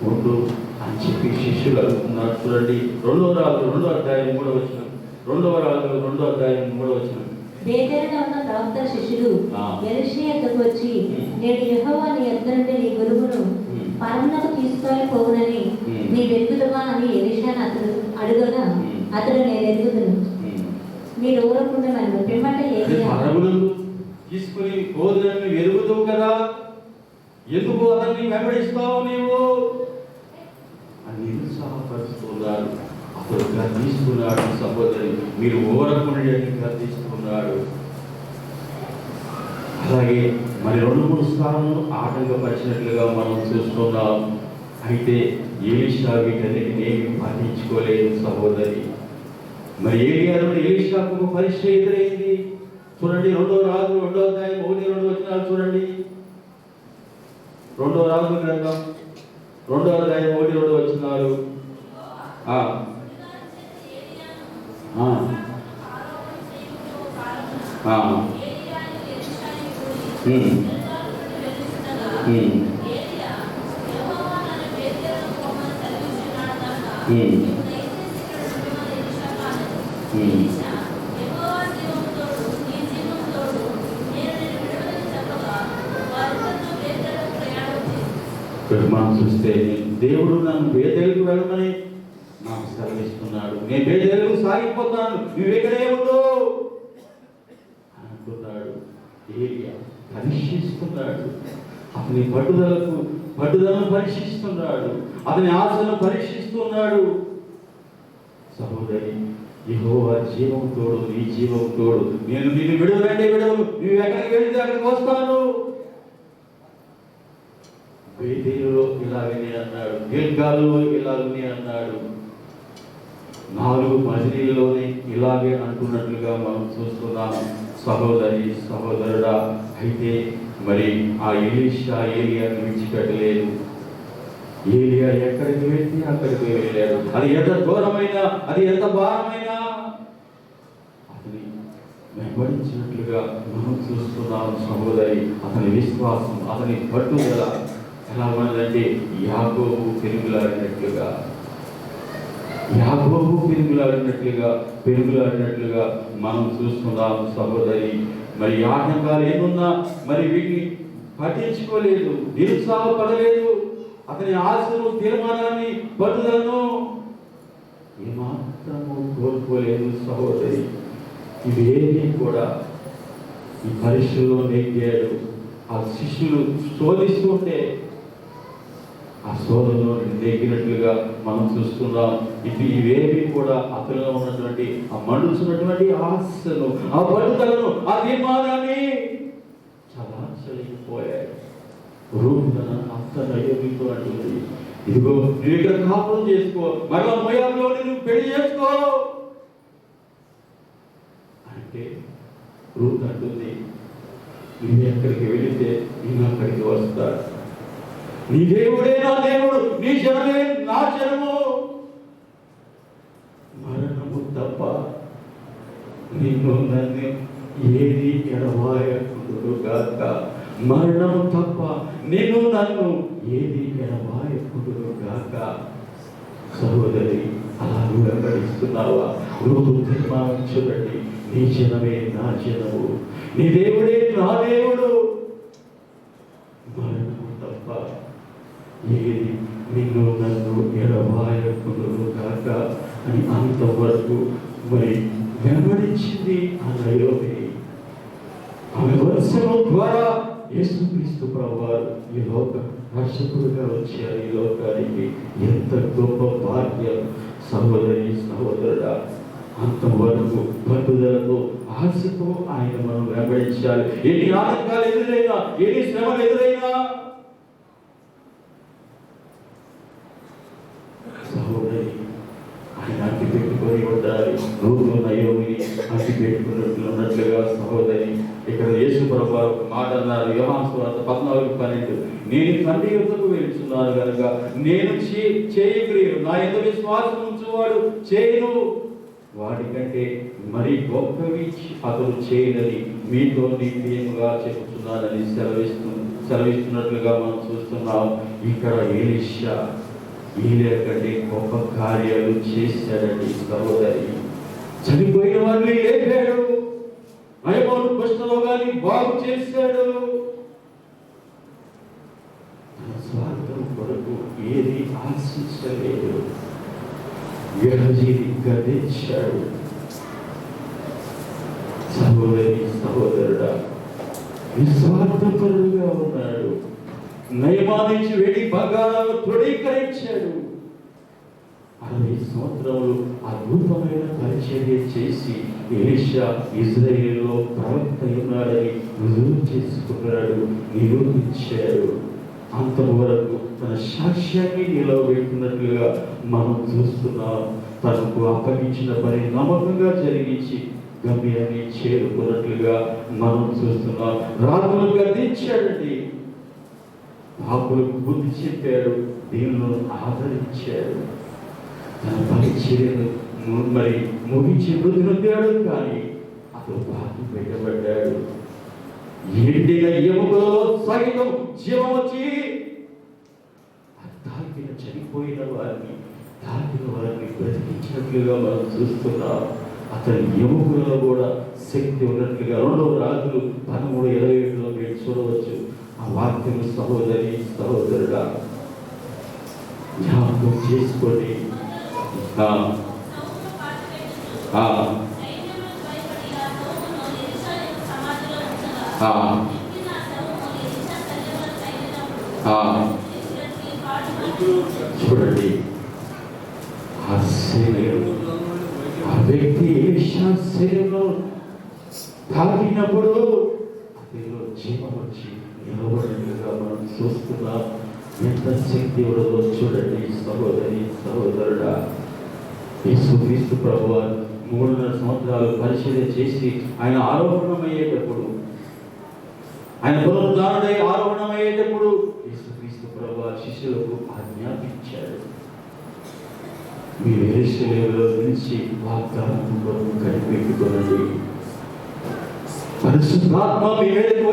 ఉండు అని చెప్పి శిష్యులు అడుగుతున్నారు. చూడండి, 2 అధ్యాయం 3వ వచనం. 2 అధ్యాయం 3వ వచనం. బేతేలులో ఉన్న ప్రవక్త శిష్యులు ఎలీషా యొద్దకు వచ్చి, నేడు యెహోవా నీ యొద్ద నుండి నీ గురువును పరమునకు తీసుకొని పోవునని నీ వెతుకుదువా అని ఎలీషాను అతడు అడుగగా, అతడు నేను ఎరుగుదును, మీరు ఊరకుండా మనం పిమ్మట ఏలియా తీసుకుని పోదునని ఎరుగుతావు కదా, ఎందుకు అతన్ని వెంబడిస్తావు నీవు అని నిరుత్సాహపరుస్తున్నారు. అతడు గర్దిస్తున్నాడు. సహోదరి, మీరు ఊరకుండా గర్దిస్తున్నాడు. అలాగే మరి 2-3 స్థానాలు ఆటంకపరిచినట్లుగా మనం చూస్తున్నాం. అయితే ఎలీషా వీటన్నిటిని ఏమీ పాటించుకోలేదు. సహోదరి, మరి ఎలీషాకు ఒక పరీక్ష ఎదురైంది. చూడండి, 2వ రాజు 2వ అధ్యాయం 1-2 వచనాలు చూడండి. 2వ రాజు గ్రంథం 2వ అధ్యాయం 1-2 వచనాలు. మనం చూస్తే దేవుడు నన్ను బేతేలుకు వెళ్ళమని నాకు సెలవిస్తున్నాడు. నేను బేతేలుకు సాగిపోతాను, నువ్వు ఎక్కడే ఉండు అంటున్నాడు. ఏలియా పరీక్షిస్తున్నాడు. అతని పట్టుదలను పరీక్షిస్తున్నాడు. అతని ఆశను పరీక్షిస్తున్నాడు. సహోదరి, యెహోవా జీవం తోడు, నీ జీవం తోడు. నేను నిన్ను విడవను, నువ్వు ఎక్కడికి వెళితే అక్కడికి వస్తాను. బేతేలులో ఇలాగనే అన్నాడు, గిల్గాలులో ఇలాగనే అన్నాడు, 4 మజిలీలోనే ఇలాగే అంటున్నట్లుగా మనం చూస్తున్నాం. సహోదరుడా, అయితే మరి ఆ ఎలీషా ఏలియాను విడిచిపెట్టలేదు. ఏలియా ఎక్కడికి వెళ్తే అక్కడికి వెళ్ళాడు. అది ఎంత దూరమైనా, అది ఎంత భారమైనా అతని వెంబడించినట్లుగా మనం చూస్తున్నాం సహోదరి. అతని విశ్వాసం, అతని పట్టుదల ఎలా ఉన్నదంటే యాకోబు పెరుగులాడినట్లుగా మనం చూస్తున్నాం సహోదరి. మరి ఆటంకాలు ఏమున్నా మరి వీటిని పట్టించుకోలేదు, నిరుత్సాహపడలేదు. అతని ఆశను, తీర్మానాన్ని, పట్టుదలను ఏమాత్రము కోల్పోలేదు సహోదరి. ఇవేమీ కూడా ఈ పరీక్షలో నెగ్గాడు. ఆ శిష్యులు శోధిస్తుంటే ఆ శోధనలో నెగ్గినట్లుగా మనం చూస్తున్నాం. ఇవేవి కూడా అతనిలో ఉన్నటువంటి ఆ మండుతున్నటువంటి ఆశను, ఆ పట్టుదలను, ఆ తీర్మానాన్ని చాలా చలిపోయాయి. రూపున అంత నయోగితో అంటుంది, ఇదిగో నువ్వు ఇక్కడ కాపురం చేసుకో, మరలా మోయాబులో నువ్వు పెళ్లి చేసుకో అంటే రూత్ అంటుంది, నువ్వు ఎక్కడికి వెళితే నేను అక్కడికి వస్తాడు. నీ దేవుడే నా దేవుడు, నీ జనమే నా జనము. మరణము తప్ప నిన్ను నన్ను ఏది ఎడబాయకుండు గాక. మరణము తప్ప నిన్ను నన్ను ఏది ఎడబాయకుండు గాక. సహోదరి, అలా వెంబడిస్తున్నావా? రోజు తీర్మానం చూడండి, నీ జనమే నా జనము, నీ దేవుడే నా దేవుడు. మరణము తప్ప ఏది నిన్ను నన్ను ఎడబాయకుండు గాక అని అంతవరకు మరి వెంబడించింది ఆ నయోమి. ఆమె వంశము ద్వారా యేసుక్రీస్తు ప్రభువారు ఈ లోక రక్షకుడుగా వచ్చారు ఈ లోకానికి. ఎంత గొప్ప భాగ్యం సహోదరి, సహోదరుడా. అంతవరకు పట్టుదలతో, ఆశతో ఆయన మనం వెంబడించాలి. ఎన్ని ఆటంకాలు ఎదురైనా, ఎన్ని శ్రమలు ఎదురైనా సహోదరి ఆయన అట్టి పెట్టుకొని ఉండాలి. రోజు నయోమిని అట్టి పెట్టుకున్నట్లుగా సహోదరి. ఇక్కడ యేసు ప్రభువారు ఒక మాట అన్నారు, యోహాను సువార్త 14:12, నేను తండ్రి యొద్దకు వెళ్తున్నాను కనుక నేను చేయక్రియలు నా యందు విశ్వాసం ఉంచువాడు చేయను, వాటికంటే మరి గొప్పవి అతడు చేయనని మీతో నిశ్చయముగా చెబుతున్నానని సెలవిస్తున్నట్లుగా మనం చూస్తున్నాం. ఇక్కడ ఎలీషా ఈలియా కంటే గొప్ప కార్యాలు చేశాడండి సహోదరి. చనిపోయిన వారిని లేపాడు, నయమాను కుష్ఠరోగాన్ని బాగు చేశాడు. తన స్వార్థం కొరకు ఏది ఆశించలేదు. గెహజీని గద్దించాడు. సహోదరి, సహోదరుడా, నిస్వార్థపరుడుగా ఉన్నాడు. నయమానించి వెడి బంగారాలు తృణీకరించాడు. 60 సంవత్సరములు అద్భుతమైన పరిచర్య చేసి ఎలీషా ఇజ్రాయేలులో ప్రవక్త ఉన్నాడని రుజువు చేసుకున్నాడు, నిరూపించాడు. అంతవరకు తన సాక్ష్యాన్ని నిలవబెట్టినట్లుగా మనం చూస్తున్నాం. తనకు అప్పగించిన పని నమ్మకంగా జరిగించి గమ్యాన్ని చేరుకున్నట్లుగా మనం చూస్తున్నాం. రాజును గద్దించాడండి, పాపులకు బుద్ధి చెప్పాడు, దీనిలో ఆదరించాడు. తన పరిచర్యను మరి ముగించి మృతి నొందాడు. కానీ అతను పాపం పెట్టబడ్డాడు. ఎండిన ఎముకలలో సైతం జీవం వచ్చి తాకిన చనిపోయిన వారిని బ్రతికించినట్లుగా మనం చూస్తున్నాం. అతని ఎముకలలో కూడా శక్తి ఉన్నట్లుగా 2వ రాజులు 13:27లో మీరు చూడవచ్చు. ఆ వాక్యం సహోదరి, సహోదరుడా జ్ఞాపకం చేసుకొని చూడండి, ఆ వ్యక్తి ఎలీషా శరీరంలో తాకినప్పుడు అతనిలో జీవం వచ్చి నిలబడినట్లుగా మనం చూస్తున్నాం. ఎంత శక్తి ఉన్నదో చూడండి సహోదరి, సహోదరుడా. యేసుక్రీస్తు ప్రభువారు 3.5 సంవత్సరాలు పరిచర్య చేసి ఆయన ఆరోహణమయ్యేటప్పుడు, ఆయన పునరుద్ధారణై ఆరోహణమయ్యేటప్పుడు యేసుక్రీస్తు ప్రభువు శిష్యులకు ఆజ్ఞాపించాడు, మీరు యెరూషలేములో నుంచి వాగ్దానం కొరకు కనిపెట్టుకోనండి. పరిశుద్ధాత్మ మీ మీదకి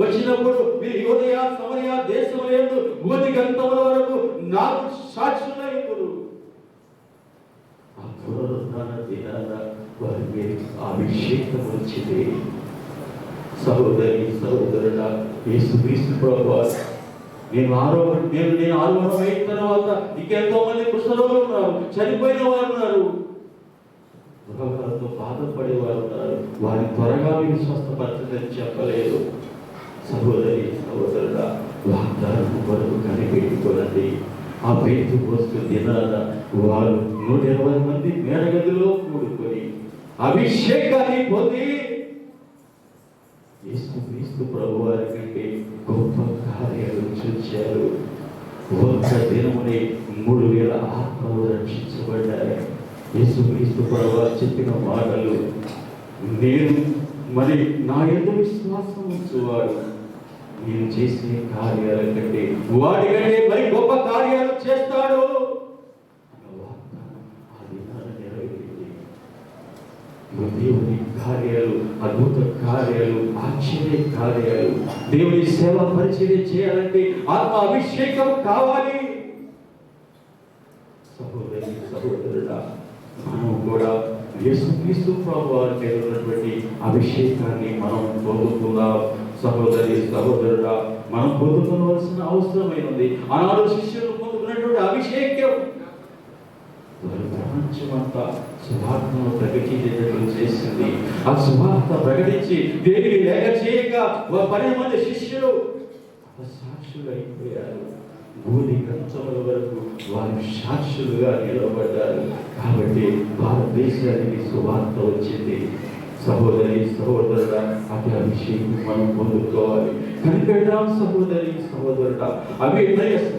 వచ్చినప్పుడు మీరు యూదయ సమరయ దేశములందు భూమి గంతముల వరకు నాకు సాక్షులైతురు. ఆ పునరుత్థాన దినాన వారి మీద అభిషేకం వచ్చింది. సహోదరుడా, యేసుక్రీస్తు ప్రభువు నేను ఆరోహణం అయిన తర్వాత ఇంకెంతో మంది కుష్ఠరోగులు ఉన్నారు, చనిపోయిన వారు ఉన్నారు, రోగాలతో బాధపడేవారు ఉన్నారు. వారిని త్వరగా మీరు స్వస్థపరచదని చెప్పలేదు. సహోదరుడా, వాగ్దానం కొరకు కనిపెట్టుకోనండి. ఆ పెంతెకోస్తు దినాన వారు 120 మంది మేడగదిలో కూడుకొని అభిషేకాన్ని పొంది యేసుక్రీస్తు ప్రభువారి కంటే గొప్ప కార్యాలు చూచారు. ఒక్క దినమునే 3000 ఆత్మలు రక్షించబడ్డాయి. యేసుక్రీస్తు ప్రభువారు చెప్పిన మాటలు, నేను మరి నా యందు విశ్వాసం ఉంచువాడు నేను చేసే కార్యాల కంటే వాడి కంటే మరి గొప్ప కార్యాలు చేస్తాడు. దేవుని కార్యాలు, అద్భుత కార్యాలు, ఆశ్చర్య కార్యాలు, దేవుని సేవ పరిచర్య చేయాలంటే ఆత్మ అభిషేకం కావాలి. సహోదరుడా, మనం కూడా యేసుక్రీస్తు ప్రభువారికి ఉన్నటువంటి అభిషేకాన్ని మనం పొందుకుందాం. సహోదరుడా, మనం పొందుకోవాల్సిన అవసరమైనది. ఆనాడు శిష్యులు పొందుకున్నటువంటి అభిషేకం ప్రపంచమంతా సువార్తను ప్రకటించేటట్లు చేసింది. ఆ సువార్త ప్రకటించి దేనికి లేక చేయక 10 మంది శిష్యులు సాక్షులు అయిపోయారు. భూమి గంతముల వరకు వారు సాక్షులుగా నిలబడ్డారు. కాబట్టి భారతదేశానికి సువార్త వచ్చింది. సహోదరుడా, అతి అభిషేకం మనం పొందుకోవాలి. కనిపెడదాం సహోదరుడా,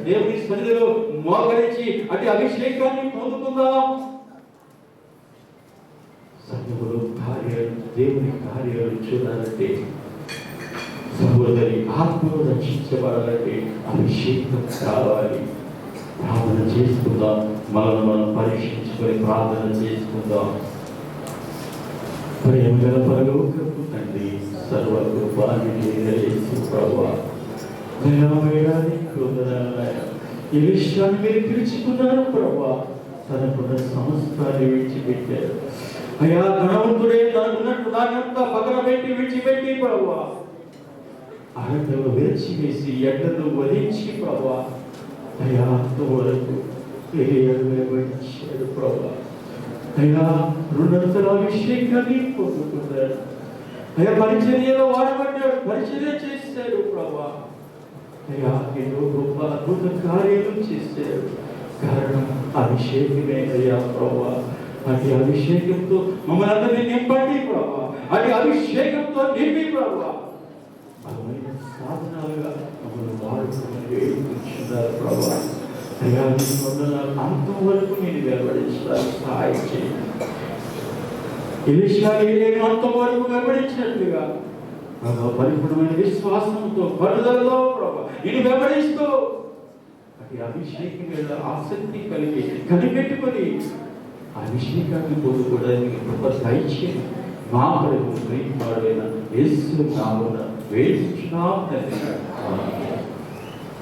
దేవుని సన్నిధిలో మోకరించి అతి అభిషేకాన్ని పొందుకుందాం. సంఘములో కార్యాలు, దేవుని కార్యాలు చూడాలంటే, సహోదరి ఆత్మను రక్షించబడాలంటే అభిషేకం కావాలి. ప్రార్థన చేసుకుందాం. మనం పరీక్షించుకొని ప్రార్థన చేసుకుందాం. ప్రేమగల పరలోకపు తండ్రి, సర్వకృపానిధి యేసు ప్రభువా, ఈ విషయాన్ని మీరు పిలుచుకున్నారు ప్రభువా. తనకున్న సమస్తాన్ని విడిచిపెట్టారు అయ్యా. ధనవంతుడే తనకున్నట్టు దాన్నంతా పక్కన పెట్టి విడిచిపెట్టి ప్రభువా, అరణ్యము విరిచివేసి ఎండను వధించి ప్రభువా, అయ్యా అంతవరకు వెంబడించాడు ప్రభువా. అయ్యా 200 అభిషేకాన్ని పొందుకున్నాడు. అయ్యా పరిచర్యలో వాడబడ్డాడు, పరిచర్య చేశాడు ప్రభా. అయ్యా ఎన్నో గొప్ప అద్భుత కార్యాలు చేశాడు. కారణం అభిషేకమే అయ్యా ప్రభా. అటు అభిషేకంతో మమ్మల్ని అందరినీ నింపండి ప్రభా. అటు అభిషేకంతో నింపి ప్రభా. బలమైన సాధనాలుగా మమ్మల్ని వాడుకుని వేడుకుంటున్నారు ప్రభా. అయ్యా అంతం వరకు నేను వెంబడించడానికి సహాయం చేయండి. ఎలీషా ఏలీయాను అంతం వరకు వెంబడించినట్లుగా పరిపూర్ణమైన విశ్వాసంతో, పట్టుదలలో ప్రభా నేను వెంబడిస్తూ అటు అభిషేకం మీద ఆసక్తి కలిగి కనిపెట్టుకొని అభిషేకాన్ని పొందుకోవడానికి కృప దయచేయండి. మా కొరకు ప్రేమ యేసు నామమున వేడుచున్నాము తండ్రి.